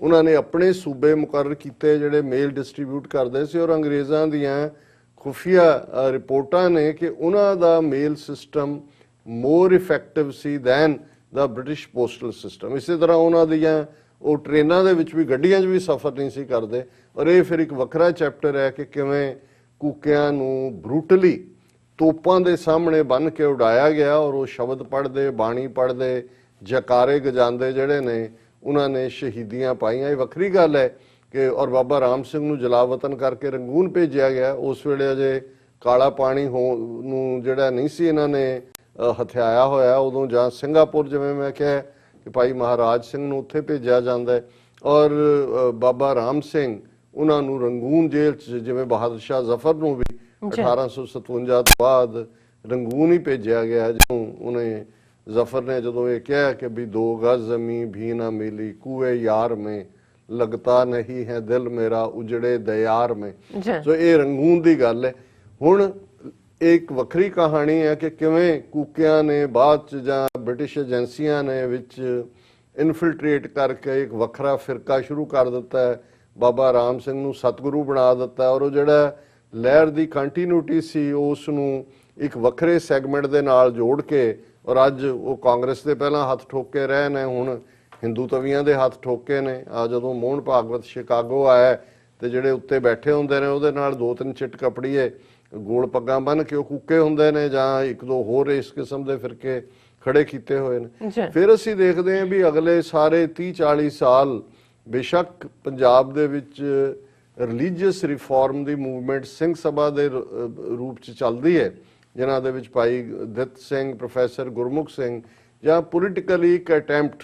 ਉਹਨਾਂ ਨੇ ਆਪਣੇ ਸੂਬੇ ਮੁਕਰਰ ਕੀਤੇ ਜਿਹੜੇ ਮੇਲ ਡਿਸਟ੍ਰੀਬਿਊਟ ਕਰਦੇ ਸੀ। ਔਰ ਅੰਗਰੇਜ਼ਾਂ ਦੀਆਂ ਖੁਫੀਆ ਰਿਪੋਰਟਾਂ ਨੇ ਕਿ ਉਹਨਾਂ ਦਾ ਮੇਲ ਸਿਸਟਮ ਮੋਰ ਇਫੈਕਟਿਵ ਸੀ ਦੈਨ ਦਾ ਬ੍ਰਿਟਿਸ਼ ਪੋਸਟਲ ਸਿਸਟਮ। ਇਸੇ ਤਰ੍ਹਾਂ ਉਹਨਾਂ ਦੀਆਂ ਉਹ ਟ੍ਰੇਨਾਂ ਦੇ ਵਿੱਚ ਵੀ ਗੱਡੀਆਂ 'ਚ ਵੀ ਸਫ਼ਰ ਨਹੀਂ ਸੀ ਕਰਦੇ। ਔਰ ਇਹ ਫਿਰ ਇੱਕ ਵੱਖਰਾ ਚੈਪਟਰ ਹੈ ਕਿ ਕਿਵੇਂ ਕੂਕਿਆਂ ਨੂੰ ਬਰੂਟਲੀ ਤੋਪਾਂ ਦੇ ਸਾਹਮਣੇ ਬੰਨ੍ਹ ਕੇ ਉਡਾਇਆ ਗਿਆ ਔਰ ਉਹ ਸ਼ਬਦ ਪੜ੍ਹਦੇ, ਬਾਣੀ ਪੜ੍ਹਦੇ, ਜਕਾਰੇ ਗਜਾਉਂਦੇ ਜਿਹੜੇ ਨੇ ਉਹਨਾਂ ਨੇ ਸ਼ਹੀਦੀਆਂ ਪਾਈਆਂ। ਇਹ ਵੱਖਰੀ ਗੱਲ ਹੈ ਕਿ ਔਰ ਬਾਬਾ ਰਾਮ ਸਿੰਘ ਨੂੰ ਜਲਾਵਤਨ ਕਰਕੇ ਰੰਗੂਨ ਭੇਜਿਆ ਗਿਆ। ਉਸ ਵੇਲੇ ਅਜੇ ਕਾਲਾ ਪਾਣੀ ਨੂੰ ਜਿਹੜਾ ਨਹੀਂ ਸੀ ਇਹਨਾਂ ਨੇ ਹਥਿਆਇਆ ਹੋਇਆ ਉਦੋਂ, ਜਾਂ ਸਿੰਗਾਪੁਰ ਜਿਵੇਂ ਮੈਂ ਕਿਹਾ ਕਿ ਭਾਈ ਮਹਾਰਾਜ ਸਿੰਘ ਨੂੰ ਉੱਥੇ ਭੇਜਿਆ ਜਾਂਦਾ ਹੈ। ਔਰ ਬਾਬਾ ਰਾਮ ਸਿੰਘ ਉਹਨਾਂ ਨੂੰ ਰੰਗੂਨ ਜੇਲ੍ਹ 'ਚ, ਜਿਵੇਂ ਬਹਾਦਰ ਸ਼ਾਹ ਜ਼ਫਰ ਨੂੰ ਵੀ 1857 ਤੋਂ ਬਾਅਦ ਰੰਗੂਨ ਹੀ ਭੇਜਿਆ ਗਿਆ, ਜਦੋਂ ਉਹਨੇ ਜ਼ਫਰ ਨੇ ਜਦੋਂ ਇਹ ਕਿਹਾ ਕਿ ਵੀ 2 ਗਜ਼ ਜ਼ਮੀਨ ਵੀ ਨਾ ਮਿਲੀ ਕੂਏ ਯਾਰ में लगता नहीं है दिल मेरा उजड़े दयार में। ਸੋ ਇਹ ਰੰਗੂਨ ਦੀ ਗੱਲ ਹੈ। ਹੁਣ ਇੱਕ ਵੱਖਰੀ ਕਹਾਣੀ ਹੈ ਕਿ ਕਿਵੇਂ ਕੂਕਿਆਂ ਨੇ ਬਾਅਦ ਚ ਜਾਂ ਬ੍ਰਿਟਿਸ਼ ਏਜੰਸੀਆਂ ਨੇ ਵਿੱਚ ਇਨਫਿਲਟ੍ਰੇਟ ਕਰਕੇ ਇੱਕ ਵੱਖਰਾ ਫਿਰਕਾ ਸ਼ੁਰੂ ਕਰ ਦਿੱਤਾ ਹੈ, ਬਾਬਾ ਰਾਮ ਸਿੰਘ ਨੂੰ ਸਤਿਗੁਰੂ ਬਣਾ ਦਿੱਤਾ ਔਰ ਉਹ ਜਿਹੜਾ ਲਹਿਰ ਦੀ ਕੰਟੀਨਿਊਟੀ ਸੀ ਉਸ ਨੂੰ ਇੱਕ ਵੱਖਰੇ ਸੈਗਮੈਂਟ ਦੇ ਨਾਲ ਜੋੜ ਕੇ ਔਰ ਅੱਜ ਉਹ ਕਾਂਗਰਸ ਦੇ ਪਹਿਲਾਂ ਹੱਥ ਠੋਕ ਕੇ ਰਹੇ ਨੇ, ਹੁਣ ਹਿੰਦੂ ਤਵੀਆਂ ਦੇ ਹੱਥ ਠੋਕੇ ਨੇ। ਆ ਜਦੋਂ ਮੋਹਨ ਭਾਗਵਤ ਸ਼ਿਕਾਗੋ ਆਇਆ ਤੇ ਜਿਹੜੇ ਉੱਤੇ ਬੈਠੇ ਹੁੰਦੇ ਨੇ ਉਹਦੇ ਨਾਲ 2-3 ਚਿੱਟ ਕਪੜੀਏ ਗੋਲ ਪੱਗਾਂ ਬੰਨ ਕੇ ਉਹ ਕੂਕੇ ਹੁੰਦੇ ਨੇ, ਜਾਂ 1-2 ਹੋਰ ਇਸ ਕਿਸਮ ਦੇ ਫਿਰਕੇ ਖੜੇ ਕੀਤੇ ਹੋਏ ਨੇ। ਫਿਰ ਅਸੀਂ ਦੇਖਦੇ ਹਾਂ ਵੀ ਅਗਲੇ ਸਾਰੇ 30-40 ਸਾਲ ਬੇਸ਼ੱਕ ਪੰਜਾਬ ਦੇ ਵਿੱਚ ਰਿਲੀਜੀਅਸ ਰਿਫਾਰਮ ਦੀ ਮੂਵਮੈਂਟ ਸਿੰਘ ਸਭਾ ਦੇ ਰੂਪ ਚ ਚੱਲਦੀ ਹੈ, ਜਿਨ੍ਹਾਂ ਦੇ ਵਿੱਚ ਭਾਈ ਦਿੱਤ ਸਿੰਘ, ਪ੍ਰੋਫੈਸਰ ਗੁਰਮੁਖ ਸਿੰਘ, ਜਾਂ ਪੋਲੀਟੀਕਲੀ ਇੱਕ ਅਟੈਂਪਟ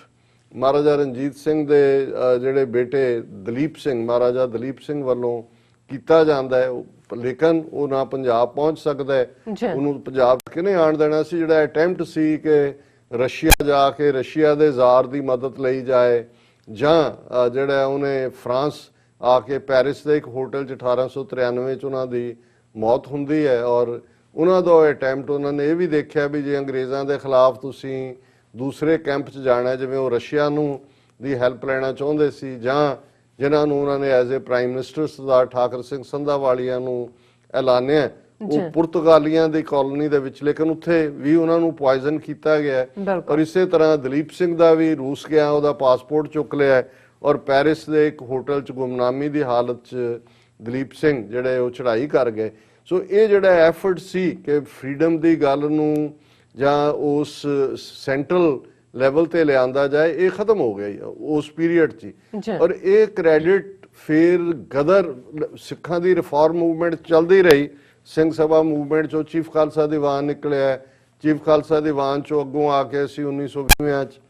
ਮਹਾਰਾਜਾ ਰਣਜੀਤ ਸਿੰਘ ਦੇ ਜਿਹੜੇ ਬੇਟੇ ਦਲੀਪ ਸਿੰਘ, ਮਹਾਰਾਜਾ ਦਲੀਪ ਸਿੰਘ ਵੱਲੋਂ ਕੀਤਾ ਜਾਂਦਾ ਹੈ, ਲੇਕਿਨ ਉਹ ਨਾ ਪੰਜਾਬ ਪਹੁੰਚ ਸਕਦਾ ਹੈ। ਉਹਨੂੰ ਪੰਜਾਬ ਕਿਹਨੇ ਆਣ ਦੇਣਾ ਸੀ? ਜਿਹੜਾ ਅਟੈਂਪਟ ਸੀ ਕਿ ਰਸ਼ੀਆ ਜਾ ਕੇ ਰਸ਼ੀਆ ਦੇ ਜ਼ਾਰ ਦੀ ਮਦਦ ਲਈ ਜਾਏ, ਜਾਂ ਜਿਹੜਾ ਉਹਨੇ ਫਰਾਂਸ ਆ ਕੇ ਪੈਰਿਸ ਦੇ ਇੱਕ ਹੋਟਲ 'ਚ 1893 'ਚ ਉਹਨਾਂ ਦੀ ਮੌਤ ਹੁੰਦੀ ਹੈ। ਔਰ ਉਹਨਾਂ ਦਾ ਅਟੈਂਪਟ, ਉਹਨਾਂ ਨੇ ਇਹ ਵੀ ਦੇਖਿਆ ਵੀ ਜੇ ਅੰਗਰੇਜ਼ਾਂ ਦੇ ਖਿਲਾਫ ਤੁਸੀਂ ਦੂਸਰੇ ਕੈਂਪ 'ਚ ਜਾਣਾ, ਜਿਵੇਂ ਉਹ ਰਸ਼ੀਆ ਨੂੰ ਦੀ ਹੈਲਪ ਲੈਣਾ ਚਾਹੁੰਦੇ ਸੀ, ਜਾਂ ਜਿਨ੍ਹਾਂ ਨੂੰ ਉਹਨਾਂ ਨੇ ਐਜ਼ ਏ ਪ੍ਰਾਈਮ ਮਿਨਿਸਟਰ ਸਰਦਾਰ ਠਾਕਰ ਸਿੰਘ ਸੰਧਾਵਾਲੀਆ ਨੂੰ ਐਲਾਨਿਆ, ਉਹ ਪੁਰਤਗਾਲੀਆਂ ਦੀ ਕਾਲੋਨੀ ਦੇ ਵਿੱਚ, ਲੇਕਿਨ ਉੱਥੇ ਵੀ ਉਹਨਾਂ ਨੂੰ ਪੋਇਜ਼ਨ ਕੀਤਾ ਗਿਆ। ਔਰ ਇਸੇ ਤਰ੍ਹਾਂ ਦਲੀਪ ਸਿੰਘ ਦਾ ਵੀ ਰੂਸ ਗਿਆ, ਉਹਦਾ ਪਾਸਪੋਰਟ ਚੁੱਕ ਲਿਆ ਔਰ ਪੈਰਿਸ ਦੇ ਇੱਕ ਹੋਟਲ 'ਚ ਗੁੰਮਨਾਮੀ ਦੀ ਹਾਲਤ 'ਚ ਦਲੀਪ ਸਿੰਘ ਜਿਹੜੇ ਉਹ ਚੜ੍ਹਾਈ ਕਰ ਗਏ। ਸੋ ਇਹ ਜਿਹੜਾ ਐਫਰਟ ਸੀ ਕਿ ਫਰੀडम ਦੀ ਗੱਲ ਨੂੰ ਜਾਂ ਉਸ ਸੈਂਟਰਲ ਲੈਵਲ ਤੇ ਲਿਆਂਦਾ ਜਾਏ, ਇਹ ਖਤਮ ਹੋ ਗਿਆ ਉਸ ਪੀਰੀਅਡ 'ਚ। ਔਰ ਇਹ ਕ੍ਰੈਡਿਟ ਫਿਰ ਗਦਰ ਸਿੱਖਾਂ ਦੀ ਰਿਫਾਰਮ ਮੂਵਮੈਂਟ ਚੱਲਦੀ ਰਹੀ। ਸਿੰਘ ਸਭਾ ਮੂਵਮੈਂਟ 'ਚੋਂ ਚੀਫ ਖਾਲਸਾ ਦੀਵਾਨ ਨਿਕਲਿਆ, ਚੀਫ ਖਾਲਸਾ ਦੀਵਾਨ 'ਚੋਂ ਅੱਗੋਂ ਆ ਕੇ ਅਸੀਂ 1920 'ਚ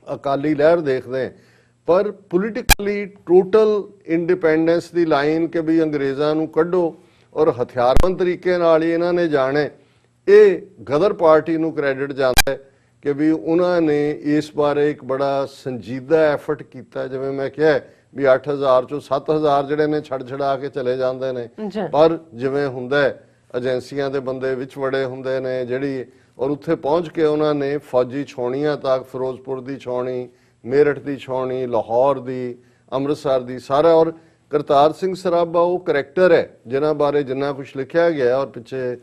ਅਕਾਲੀ ਲਹਿਰ ਦੇਖਦੇ। ਪਰ ਪੋਲੀਟੀਕਲੀ ਟੋਟਲ ਇੰਡੀਪੈਂਡੈਂਸ ਦੀ ਲਾਈਨ ਕਿ ਵੀ ਅੰਗਰੇਜ਼ਾਂ ਨੂੰ ਕੱਢੋ ਔਰ ਹਥਿਆਰਬੰਦ ਤਰੀਕੇ ਨਾਲ ਹੀ ਇਹਨਾਂ ਨੇ ਜਾਣੇ, ਇਹ ਗਦਰ ਪਾਰਟੀ ਨੂੰ ਕ੍ਰੈਡਿਟ ਜਾਂਦਾ ਹੈ ਕਿ ਵੀ ਉਹਨਾਂ ਨੇ ਇਸ ਬਾਰੇ ਇੱਕ ਬੜਾ ਸੰਜੀਦਾ ਐਫਰਟ ਕੀਤਾ। ਜਿਵੇਂ ਮੈਂ ਕਿਹਾ ਵੀ 8000 ਚੋਂ 7000 ਜਿਹੜੇ ਨੇ ਛੜਾ ਕੇ ਚਲੇ ਜਾਂਦੇ ਨੇ, ਪਰ ਜਿਵੇਂ ਹੁੰਦਾ ਏਜੰਸੀਆਂ ਦੇ ਬੰਦੇ ਵਿੱਚ ਵੜੇ ਹੁੰਦੇ ਨੇ ਜਿਹੜੀ, ਔਰ ਉੱਥੇ ਪਹੁੰਚ ਕੇ ਉਹਨਾਂ ਨੇ ਫੌਜੀ ਛਾਉਣੀਆਂ ਤੱਕ, ਫਿਰੋਜ਼ਪੁਰ ਦੀ ਛਾਉਣੀ, ਮੇਰਠ ਦੀ ਛਾਉਣੀ, ਲਾਹੌਰ ਦੀ, ਅੰਮ੍ਰਿਤਸਰ ਦੀ, ਸਾਰਾ। ਔਰ ਕਰਤਾਰ ਸਿੰਘ ਸਰਾਭਾ ਉਹ ਕਰੈਕਟਰ ਹੈ ਜਿਨ੍ਹਾਂ ਬਾਰੇ ਜਿੰਨਾ ਕੁਝ ਲਿਖਿਆ ਗਿਆ, ਔਰ ਪਿੱਛੇ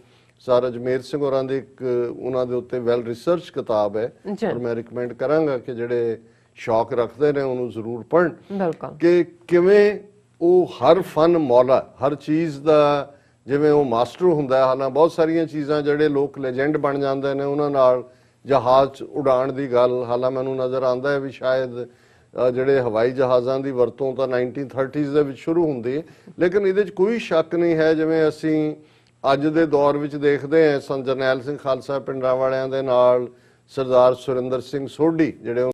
ਸਰ ਅਜਮੇਰ ਸਿੰਘ ਹੋਰਾਂ ਦੀ ਇੱਕ ਉਹਨਾਂ ਦੇ ਉੱਤੇ ਵੈਲ ਰਿਸਰਚ ਕਿਤਾਬ ਹੈ, ਔਰ ਮੈਂ ਰਿਕਮੈਂਡ ਕਰਾਂਗਾ ਕਿ ਜਿਹੜੇ ਸ਼ੌਕ ਰੱਖਦੇ ਨੇ ਉਹਨੂੰ ਜ਼ਰੂਰ ਪੜ੍ਹਨ, ਕਿ ਕਿਵੇਂ ਉਹ ਹਰ ਫਨ ਮੌਲਾ, ਹਰ ਚੀਜ਼ ਦਾ ਜਿਵੇਂ ਉਹ ਮਾਸਟਰ ਹੁੰਦਾ। ਹਾਲਾਂਕਿ ਬਹੁਤ ਸਾਰੀਆਂ ਚੀਜ਼ਾਂ ਜਿਹੜੇ ਲੋਕ ਲੈਜੈਂਡ ਬਣ ਜਾਂਦੇ ਨੇ ਉਹਨਾਂ ਨਾਲ, ਜਹਾਜ਼ ਉਡਾਣ ਦੀ ਗੱਲ, ਹਾਲਾਂਕਿ ਮੈਨੂੰ ਨਜ਼ਰ ਆਉਂਦਾ ਹੈ ਵੀ ਸ਼ਾਇਦ ਜਿਹੜੇ ਹਵਾਈ ਜਹਾਜ਼ਾਂ ਦੀ ਵਰਤੋਂ ਤਾਂ 1930s ਦੇ ਵਿੱਚ ਸ਼ੁਰੂ ਹੁੰਦੀ ਹੈ, ਲੇਕਿਨ ਇਹਦੇ 'ਚ ਕੋਈ ਸ਼ੱਕ ਨਹੀਂ ਹੈ, ਜਿਵੇਂ ਅਸੀਂ ਅੱਜ ਦੇ ਦੌਰ ਵਿੱਚ ਦੇਖਦੇ ਹਾਂ, ਸੰਤ ਜਰਨੈਲ ਸਿੰਘ ਖਾਲਸਾ ਪਿੰਡਾਂ ਵਾਲਿਆਂ ਦੇ ਨਾਲ ਸਰਦਾਰ ਸੁਰਿੰਦਰ ਸਿੰਘ ਸੋਢੀ, ਜਿਹੜੇ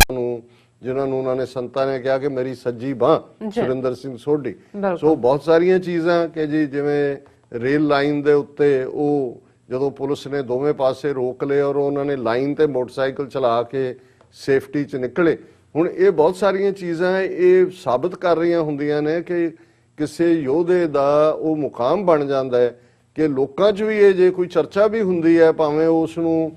ਜਿਨ੍ਹਾਂ ਨੂੰ ਉਹਨਾਂ ਨੇ ਸੰਤਾਂ ਨੇ ਕਿਹਾ ਕਿ ਮੇਰੀ ਸੱਜੀ ਬਾਂਹ, ਸੁਰਿੰਦਰ ਸਿੰਘ ਸੋਢੀ। ਸੋ ਬਹੁਤ ਸਾਰੀਆਂ ਚੀਜ਼ਾਂ ਕਿ ਜੀ ਜਿਵੇਂ ਰੇਲ ਲਾਈਨ ਦੇ ਉੱਤੇ ਉਹ ਜਦੋਂ ਪੁਲਿਸ ਨੇ ਦੋਵੇਂ ਪਾਸੇ ਰੋਕ ਲਏ ਔਰ ਉਹਨਾਂ ਨੇ ਲਾਈਨ ਤੇ ਮੋਟਰਸਾਈਕਲ ਚਲਾ ਕੇ ਸੇਫਟੀ 'ਚ ਨਿਕਲੇ। ਹੁਣ ਇਹ ਬਹੁਤ ਸਾਰੀਆਂ ਚੀਜ਼ਾਂ ਇਹ ਸਾਬਤ ਕਰ ਰਹੀਆਂ ਹੁੰਦੀਆਂ ਨੇ ਕਿ ਕਿਸੇ ਯੋਧੇ ਦਾ ਉਹ ਮੁਕਾਮ ਬਣ ਜਾਂਦਾ ਹੈ ਕਿ ਲੋਕਾਂ 'ਚ ਵੀ ਇਹ ਜੇ ਕੋਈ ਚਰਚਾ ਵੀ ਹੁੰਦੀ ਹੈ, ਭਾਵੇਂ ਉਸ ਨੂੰ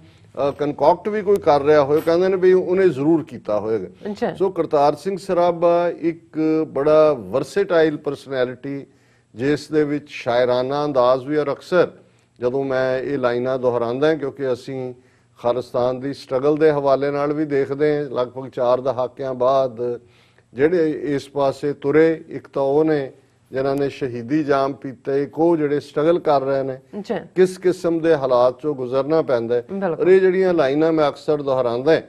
ਕਨਕੌਕਟ ਵੀ ਕੋਈ ਕਰ ਰਿਹਾ ਹੋਏ, ਕਹਿੰਦੇ ਨੇ ਵੀ ਉਹਨੇ ਜ਼ਰੂਰ ਕੀਤਾ ਹੋਏਗਾ। ਸੋ ਕਰਤਾਰ ਸਿੰਘ ਸਰਾਭਾ ਇੱਕ ਬੜਾ ਵਰਸੇਟਾਈਲ ਪਰਸਨੈਲਿਟੀ, ਜਿਸ ਦੇ ਵਿੱਚ ਸ਼ਾਇਰਾਨਾ ਅੰਦਾਜ਼ ਵੀ, ਔਰ ਅਕਸਰ ਜਦੋਂ ਮੈਂ ਇਹ ਲਾਈਨਾਂ ਦੁਹਰਾਉਂਦਾ ਕਿਉਂਕਿ ਅਸੀਂ ਖਾਲਿਸਤਾਨ ਦੀ ਸਟਰਗਲ ਦੇ ਹਵਾਲੇ ਨਾਲ ਵੀ ਦੇਖਦੇ ਹਾਂ, ਲਗਭਗ 4 ਦਹਾਕਿਆਂ ਬਾਅਦ ਜਿਹੜੇ ਇਸ ਪਾਸੇ ਤੁਰੇ, ਇੱਕ ਤਾਂ ਉਹ ਨੇ ਜਿਨ੍ਹਾਂ ਨੇ ਸ਼ਹੀਦੀ ਜਾਮ ਪੀਤੇ, ਇੱਕ ਉਹ ਜਿਹੜੇ ਸਟਰਗਲ ਕਰ ਰਹੇ ਨੇ, ਕਿਸ ਕਿਸਮ ਦੇ ਹਾਲਾਤ ਚੋਂ ਗੁਜ਼ਰਨਾ ਪੈਂਦਾ ਹੈ। ਔਰ ਇਹ ਜਿਹੜੀਆਂ ਲਾਈਨਾਂ ਮੈਂ ਅਕਸਰ ਦੁਹਰਾਉਂਦਾ,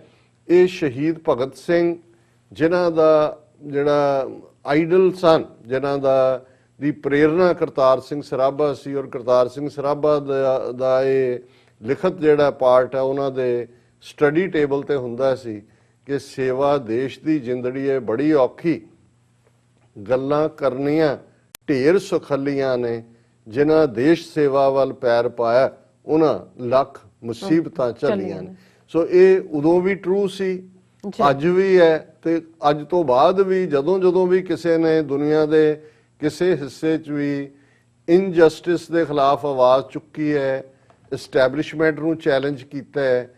ਇਹ ਸ਼ਹੀਦ ਭਗਤ ਸਿੰਘ ਜਿਨ੍ਹਾਂ ਦਾ ਜਿਹੜਾ ਆਈਡਲ ਸਨ, ਜਿਨ੍ਹਾਂ ਦੀ ਪ੍ਰੇਰਨਾ ਕਰਤਾਰ ਸਿੰਘ ਸਰਾਭਾ ਸੀ, ਔਰ ਕਰਤਾਰ ਸਿੰਘ ਸਰਾਭਾ ਦਾ ਇਹ ਲਿਖਤ ਜਿਹੜਾ ਪਾਰਟ ਹੈ ਉਹਨਾਂ ਦੇ ਸਟੱਡੀ ਟੇਬਲ ਤੇ ਹੁੰਦਾ ਸੀ ਕਿ ਸੇਵਾ ਦੇਸ਼ ਦੀ ਜ਼ਿੰਦੜੀ ਹੈ ਬੜੀ ਔਖੀ, ਗੱਲਾਂ ਕਰਨੀਆਂ ਢੇਰ ਸੁਖੱਲੀਆਂ ਨੇ, ਜਿਨ੍ਹਾਂ ਦੇਸ਼ ਸੇਵਾ ਵੱਲ ਪੈਰ ਪਾਇਆ ਉਹਨਾਂ ਲੱਖ ਮੁਸੀਬਤਾਂ ਝੱਲੀਆਂ ਨੇ। ਸੋ ਇਹ ਉਦੋਂ ਵੀ ਟਰੂ ਸੀ, ਅੱਜ ਵੀ ਹੈ, ਤੇ ਅੱਜ ਤੋਂ ਬਾਅਦ ਵੀ ਜਦੋਂ ਵੀ ਕਿਸੇ ਨੇ ਦੁਨੀਆ ਦੇ ਕਿਸੇ ਹਿੱਸੇ 'ਚ ਵੀ ਇਨਜਸਟਿਸ ਦੇ ਖਿਲਾਫ ਆਵਾਜ਼ ਚੁੱਕੀ ਹੈ, ਐਸਟੈਬਲਿਸ਼ਮੈਂਟ ਨੂੰ ਚੈਲੰਜ ਕੀਤਾ ਹੈ,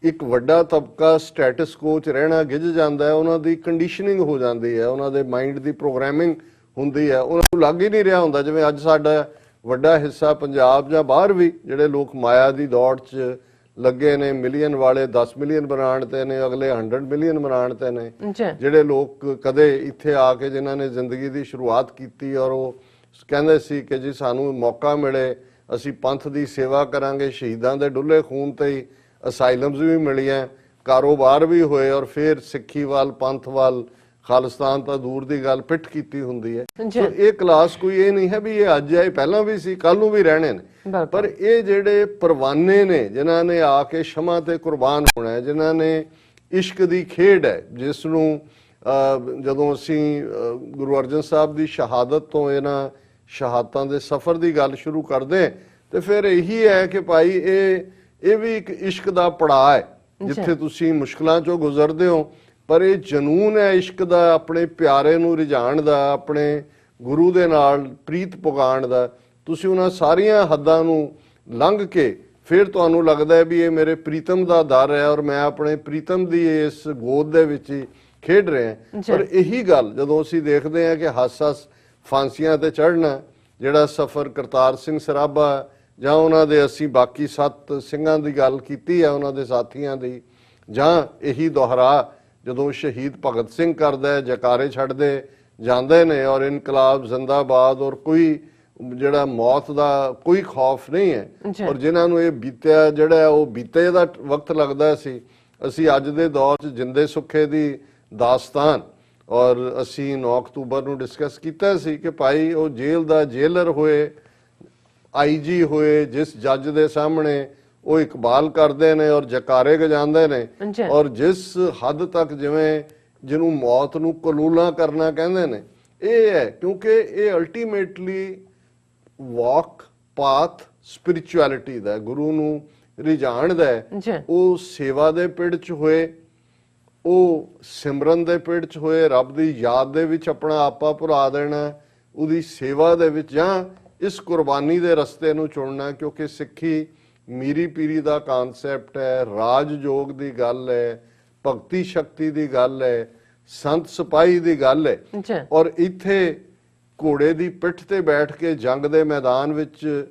ਇੱਕ ਵੱਡਾ ਤਬਕਾ ਸਟੇਟਸ ਕੋ 'ਚ ਰਹਿਣਾ ਗਿੱਝ ਜਾਂਦਾ ਹੈ, ਉਹਨਾਂ ਦੀ ਕੰਡੀਸ਼ਨਿੰਗ ਹੋ ਜਾਂਦੀ ਹੈ, ਉਹਨਾਂ ਦੇ ਮਾਈਂਡ ਦੀ ਪ੍ਰੋਗਰਾਮਿੰਗ ਹੁੰਦੀ ਹੈ, ਉਹਨਾਂ ਨੂੰ ਲੱਗ ਹੀ ਨਹੀਂ ਰਿਹਾ ਹੁੰਦਾ। ਜਿਵੇਂ ਅੱਜ ਸਾਡਾ ਵੱਡਾ ਹਿੱਸਾ ਪੰਜਾਬ ਜਾਂ ਬਾਹਰ ਵੀ ਜਿਹੜੇ ਲੋਕ ਮਾਇਆ ਦੀ ਦੌੜ 'ਚ ਲੱਗੇ ਨੇ, ਮਿਲੀਅਨ ਵਾਲੇ 10 ਮਿਲੀਅਨ ਬਣਾਉਣ ਤੇ ਨੇ, ਅਗਲੇ 100 ਮਿਲੀਅਨ ਬਣਾਉਣ ਤੇ ਨੇ, ਜਿਹੜੇ ਲੋਕ ਕਦੇ ਇੱਥੇ ਆ ਕੇ ਜਿਨ੍ਹਾਂ ਨੇ ਜ਼ਿੰਦਗੀ ਦੀ ਸ਼ੁਰੂਆਤ ਕੀਤੀ ਔਰ ਉਹ ਕਹਿੰਦੇ ਸੀ ਕਿ ਜੀ ਸਾਨੂੰ ਮੌਕਾ ਮਿਲੇ ਅਸੀਂ ਪੰਥ ਦੀ ਸੇਵਾ ਕਰਾਂਗੇ, ਸ਼ਹੀਦਾਂ ਦੇ ਡੁੱਲੇ ਖੂਨ ਤੇ ਹੀ ਅਸਾਈਲਮਸ ਵੀ ਮਿਲੀਆਂ, ਕਾਰੋਬਾਰ ਵੀ ਹੋਏ, ਔਰ ਫਿਰ ਸਿੱਖੀ ਵੱਲ, ਪੰਥ ਵੱਲ, ਖਾਲਿਸਤਾਨ ਤਾਂ ਦੂਰ ਦੀ ਗੱਲ, ਪਿੱਠ ਕੀਤੀ ਹੁੰਦੀ ਹੈ। ਸੋ ਇਹ ਕਲਾਸ ਕੋਈ ਇਹ ਨਹੀਂ ਹੈ ਵੀ ਇਹ ਅੱਜ ਹੈ, ਪਹਿਲਾਂ ਵੀ ਸੀ, ਕੱਲ ਨੂੰ ਵੀ ਰਹਿਣੇ ਨੇ, ਪਰ ਇਹ ਜਿਹੜੇ ਪਰਵਾਨੇ ਨੇ ਜਿਨ੍ਹਾਂ ਨੇ ਆ ਕੇ ਸ਼ਮਾ ਤੇ ਕੁਰਬਾਨ ਹੋਣਾ ਹੈ, ਜਿਨ੍ਹਾਂ ਨੇ ਇਸ਼ਕ ਦੀ ਖੇਡ ਹੈ, ਜਿਸ ਨੂੰ ਜਦੋਂ ਅਸੀਂ ਗੁਰੂ ਅਰਜਨ ਸਾਹਿਬ ਦੀ ਸ਼ਹਾਦਤ ਤੋਂ ਇਹਨਾਂ ਸ਼ਹਾਦਤਾਂ ਦੇ ਸਫ਼ਰ ਦੀ ਗੱਲ ਸ਼ੁਰੂ ਕਰਦੇ ਤੇ ਫਿਰ ਇਹੀ ਹੈ ਕਿ ਭਾਈ ਇਹ ਵੀ ਇੱਕ ਇਸ਼ਕ ਦਾ ਪੜਾਅ ਹੈ, ਜਿੱਥੇ ਤੁਸੀਂ ਮੁਸ਼ਕਲਾਂ ਚੋਂ ਗੁਜ਼ਰਦੇ ਹੋ, ਪਰ ਇਹ ਜਨੂਨ ਹੈ ਇਸ਼ਕ ਦਾ, ਆਪਣੇ ਪਿਆਰੇ ਨੂੰ ਰਿਝਾਣ ਦਾ, ਆਪਣੇ ਗੁਰੂ ਦੇ ਨਾਲ ਪ੍ਰੀਤ ਪੁਗਾਉਣ ਦਾ। ਤੁਸੀਂ ਉਹਨਾਂ ਸਾਰੀਆਂ ਹੱਦਾਂ ਨੂੰ ਲੰਘ ਕੇ ਫਿਰ ਤੁਹਾਨੂੰ ਲੱਗਦਾ ਹੈ ਵੀ ਇਹ ਮੇਰੇ ਪ੍ਰੀਤਮ ਦਾ ਦਰ ਹੈ ਔਰ ਮੈਂ ਆਪਣੇ ਪ੍ਰੀਤਮ ਦੀ ਇਸ ਗੋਦ ਦੇ ਵਿੱਚ ਹੀ ਖੇਡ ਰਿਹਾ। ਪਰ ਇਹੀ ਗੱਲ ਜਦੋਂ ਅਸੀਂ ਦੇਖਦੇ ਹਾਂ ਕਿ ਹੱਸ-ਹੱਸ ਫਾਂਸੀਆਂ ਤੇ ਚੜ੍ਹਨਾ, ਜਿਹੜਾ ਸਫ਼ਰ ਕਰਤਾਰ ਸਿੰਘ ਸਰਾਭਾ ਜਾਂ ਉਹਨਾਂ ਦੇ ਅਸੀਂ ਬਾਕੀ 7 ਸਿੰਘਾਂ ਦੀ ਗੱਲ ਕੀਤੀ ਹੈ, ਉਹਨਾਂ ਦੇ ਸਾਥੀਆਂ ਦੀ, ਜਾਂ ਇਹੀ ਦੁਹਰਾ ਜਦੋਂ ਸ਼ਹੀਦ ਭਗਤ ਸਿੰਘ ਕਰਦਾ ਹੈ, ਜਕਾਰੇ ਛੱਡਦੇ ਜਾਂਦੇ ਨੇ ਔਰ ਇਨਕਲਾਬ ਜ਼ਿੰਦਾਬਾਦ, ਔਰ ਕੋਈ ਜਿਹੜਾ ਮੌਤ ਦਾ ਕੋਈ ਖੌਫ ਨਹੀਂ ਹੈ, ਔਰ ਜਿਨ੍ਹਾਂ ਨੂੰ ਇਹ ਬੀਤਿਆ ਜਿਹੜਾ ਉਹ ਬੀਤੇ ਦਾ ਵਕਤ ਲੱਗਦਾ ਸੀ। ਅਸੀਂ ਅੱਜ ਦੇ ਦੌਰ 'ਚ ਜਿੰਦੇ ਸੁੱਖੇ ਦੀ ਦਾਸਤਾਨ ਔਰ ਅਸੀਂ 9 ਅਕਤੂਬਰ ਨੂੰ ਡਿਸਕਸ ਕੀਤਾ ਸੀ ਕਿ ਭਾਈ ਉਹ ਜੇਲ੍ਹ ਦਾ ਜੇਲਰ ਹੋਏ, IG ਹੋਏ, ਜਿਸ ਜੱਜ ਦੇ ਸਾਹਮਣੇ ਉਹ ਇਕਬਾਲ ਕਰਦੇ ਨੇ ਔਰ ਜਕਾਰੇ ਗਜਾਉਂਦੇ ਨੇ, ਔਰ ਜਿਸ ਹੱਦ ਤੱਕ ਜਿਵੇਂ ਜਿਹਨੂੰ ਮੌਤ ਨੂੰ ਕਲੂਲਾ ਕਰਨਾ ਕਹਿੰਦੇ ਨੇ, ਇਹ ਹੈ ਕਿਉਂਕਿ ਇਹ ਅਲਟੀਮੇਟਲੀ ਵਾਕ ਪਾਥ ਸਪਿਰਿਚੁਅਲਿਟੀ ਦਾ, ਗੁਰੂ ਨੂੰ ਰਿਝਾਣ ਦਾ ਹੈ। ਉਹ ਸੇਵਾ ਦੇ ਪਿੜ 'ਚ ਹੋਏ, ਉਹ ਸਿਮਰਨ ਦੇ ਪਿੜ 'ਚ ਹੋਏ, ਰੱਬ ਦੀ ਯਾਦ ਦੇ ਵਿੱਚ ਆਪਣਾ ਆਪਾ ਭੁਲਾ ਦੇਣਾ, ਉਹਦੀ ਸੇਵਾ ਦੇ ਵਿੱਚ, ਜਾਂ ਇਸ ਕੁਰਬਾਨੀ ਦੇ ਰਸਤੇ ਨੂੰ ਚੁਣਨਾ, ਕਿਉਂਕਿ ਸਿੱਖੀ ਮੀਰੀ ਪੀਰੀ ਦਾ ਕਾਨਸੈਪਟ ਹੈ, ਰਾਜ ਯੋਗ ਦੀ ਗੱਲ ਹੈ, ਭਗਤੀ ਸ਼ਕਤੀ ਦੀ ਗੱਲ ਹੈ, ਸੰਤ ਸਿਪਾਹੀ ਦੀ ਗੱਲ ਹੈ। ਔਰ ਇੱਥੇ ਘੋੜੇ ਦੀ ਪਿੱਠ ਤੇ ਬੈਠ ਕੇ ਜੰਗ ਦੇ ਮੈਦਾਨ ਵਿੱਚ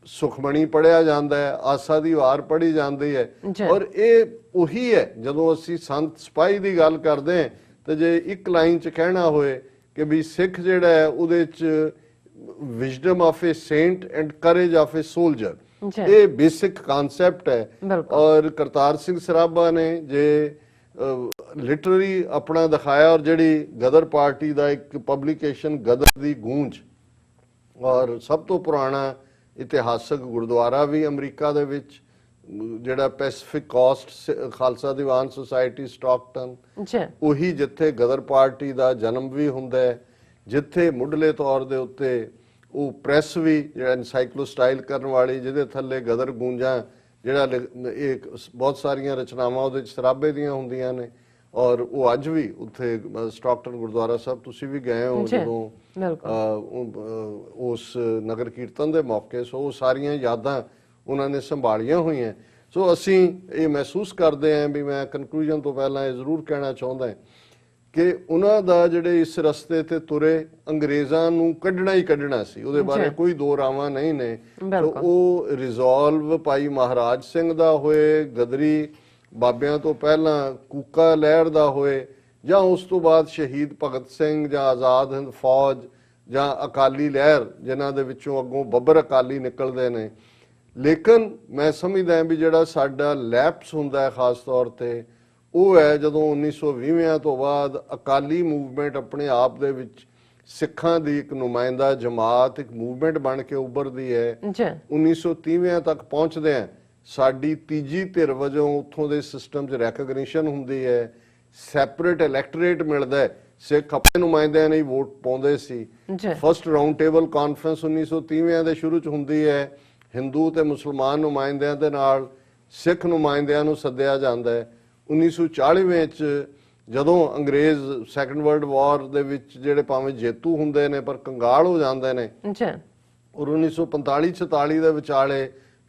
ਸੁਖਮਣੀ ਪੜਿਆ ਜਾਂਦਾ ਹੈ, ਆਸਾ ਦੀ ਵਾਰ ਪੜੀ ਜਾਂਦੀ ਹੈ, ਔਰ ਇਹ ਉਹੀ ਹੈ। ਜਦੋਂ ਅਸੀਂ ਸੰਤ ਸਿਪਾਹੀ ਦੀ ਗੱਲ ਕਰਦੇ ਹਾਂ ਤੇ ਜੇ ਇੱਕ ਲਾਈਨ 'ਚ ਕਹਿਣਾ ਹੋਏ ਕਿ ਵੀ ਸਿੱਖ ਜਿਹੜਾ ਹੈ ਉਹਦੇ 'ਚ wisdom of A Saint and craze of A soldier, ਇਹ ਬੇਸਿਕ ਕਾਨਸੈਪਟ ਹੈ। ਔਰ ਕਰਤਾਰ ਸਿੰਘ ਸਰਾਭਾ ਨੇ ਜੇ ਲਿਟਰਰੀ ਆਪਣਾ ਦਿਖਾਇਆ, ਔਰ ਜਿਹੜੀ ਗਦਰ ਪਾਰਟੀ ਦਾ ਇੱਕ ਪਬਲਿਕੇਸ਼ਨ ਗਦਰ ਦੀ ਗੂੰਜ, ਔਰ ਸਭ ਤੋਂ ਪੁਰਾਣਾ ਇਤਿਹਾਸਕ ਗੁਰਦੁਆਰਾ ਵੀ ਅਮਰੀਕਾ ਦੇ ਵਿੱਚ ਜਿਹੜਾ Pacific cost Khalsa Diwan society Stockton, ਉਹੀ ਜਿੱਥੇ ਗਦਰ ਪਾਰਟੀ ਦਾ ਜਨਮ ਵੀ ਹੁੰਦਾ ਹੈ, ਜਿੱਥੇ ਮੁੱਢਲੇ ਤੌਰ ਦੇ ਉੱਤੇ ਉਹ ਪ੍ਰੈਸ ਵੀ ਜਿਹੜਾ ਐਨਸਾਈਕਲੋਸਟਾਈਲ ਕਰਨ ਵਾਲੀ, ਜਿਹਦੇ ਥੱਲੇ ਗਦਰ ਗੂੰਜਾਂ, ਜਿਹੜਾ ਇਹ ਬਹੁਤ ਸਾਰੀਆਂ ਰਚਨਾਵਾਂ ਉਹਦੇ 'ਚ ਸਰਾਭੇ ਦੀਆਂ ਹੁੰਦੀਆਂ ਨੇ, ਔਰ ਉਹ ਅੱਜ ਵੀ ਉੱਥੇ ਸਟਾਕਟਨ ਗੁਰਦੁਆਰਾ ਸਾਹਿਬ ਤੁਸੀਂ ਵੀ ਗਏ ਹੋ ਜਦੋਂ ਉਸ ਨਗਰ ਕੀਰਤਨ ਦੇ ਮੌਕੇ, ਸੋ ਉਹ ਸਾਰੀਆਂ ਯਾਦਾਂ ਉਹਨਾਂ ਨੇ ਸੰਭਾਲੀਆਂ ਹੋਈਆਂ। ਸੋ ਅਸੀਂ ਇਹ ਮਹਿਸੂਸ ਕਰਦੇ ਹਾਂ ਵੀ ਮੈਂ ਕਨਕਲੂਜਨ ਤੋਂ ਪਹਿਲਾਂ ਇਹ ਜ਼ਰੂਰ ਕਹਿਣਾ ਚਾਹੁੰਦਾ ਕਿ ਉਹਨਾਂ ਦਾ ਜਿਹੜੇ ਇਸ ਰਸਤੇ ਤੇ ਤੁਰੇ, ਅੰਗਰੇਜ਼ਾਂ ਨੂੰ ਕੱਢਣਾ ਹੀ ਕੱਢਣਾ ਸੀ, ਉਹਦੇ ਬਾਰੇ ਕੋਈ ਦੋ ਰਾਵਾਂ ਨਹੀਂ ਨੇ। ਉਹ ਰਿਜ਼ੋਲਵ ਭਾਈ ਮਹਾਰਾਜ ਸਿੰਘ ਦਾ ਹੋਏ, ਗਦਰੀ ਬਾਬਿਆਂ ਤੋਂ ਪਹਿਲਾਂ ਕੂਕਾ ਲਹਿਰ ਦਾ ਹੋਏ, ਜਾਂ ਉਸ ਤੋਂ ਬਾਅਦ ਸ਼ਹੀਦ ਭਗਤ ਸਿੰਘ ਜਾਂ ਆਜ਼ਾਦ ਹਿੰਦ ਫੌਜ ਜਾਂ ਅਕਾਲੀ ਲਹਿਰ, ਜਿਨ੍ਹਾਂ ਦੇ ਵਿੱਚੋਂ ਅੱਗੋਂ ਬੱਬਰ ਅਕਾਲੀ ਨਿਕਲਦੇ ਨੇ। ਲੇਕਿਨ ਮੈਂ ਸਮਝਦਾ ਵੀ ਜਿਹੜਾ ਸਾਡਾ ਲੈਪਸ ਹੁੰਦਾ ਹੈ ਖਾਸ ਤੌਰ ਤੇ ਉਹ ਹੈ ਜਦੋਂ 1920 ਤੋਂ ਬਾਅਦ ਅਕਾਲੀ ਮੂਵਮੈਂਟ ਆਪਣੇ ਆਪ ਦੇ ਵਿੱਚ ਸਿੱਖਾਂ ਦੀ ਇੱਕ ਨੁਮਾਇੰਦਾ ਜਮਾਤ, ਇੱਕ ਮੂਵਮੈਂਟ ਬਣ ਕੇ ਉੱਭਰਦੀ ਹੈ। 1930 ਤੱਕ ਪਹੁੰਚਦੇ ਆ, ਸਾਡੀ ਤੀਜੀ ਧਿਰ ਵਜੋਂ ਉੱਥੋਂ ਦੇ ਸਿਸਟਮ 'ਚ ਰੈਕਗਨੀਸ਼ਨ ਹੁੰਦੀ ਹੈ, ਸੈਪਰੇਟ ਇਲੈਕਟੋਰੇਟ ਮਿਲਦਾ ਹੈ। ਸਿੱਖ ਆਪਣੇ ਨੁਮਾਇੰਦਿਆਂ ਨੇ ਵੋਟ ਪਾਉਂਦੇ ਸੀ। ਫਸਟ ਰਾਉਂਡ ਟੇਬਲ ਕਾਨਫਰੰਸ 1930 ਦੇ ਸ਼ੁਰੂ 'ਚ ਹੁੰਦੀ ਹੈ, ਹਿੰਦੂ ਤੇ ਮੁਸਲਮਾਨ ਨੁਮਾਇੰਦਿਆਂ ਦੇ ਨਾਲ ਸਿੱਖ ਨੁਮਾਇੰਦਿਆਂ ਨੂੰ ਸੱਦਿਆ ਜਾਂਦਾ ਹੈ। 1940 'ਚ ਜਦੋਂ ਅੰਗਰੇਜ਼ ਸੈਕੰਡ ਵਰਲਡ ਵਾਰ ਦੇ ਵਿੱਚ ਜਿਹੜੇ ਭਾਵੇਂ ਜੇਤੂ ਹੁੰਦੇ ਨੇ ਪਰ ਕੰਗਾਲ ਹੋ ਜਾਂਦੇ ਨੇ, ਔਰ 1945-46 ਦੇ ਵਿਚਾਲੇ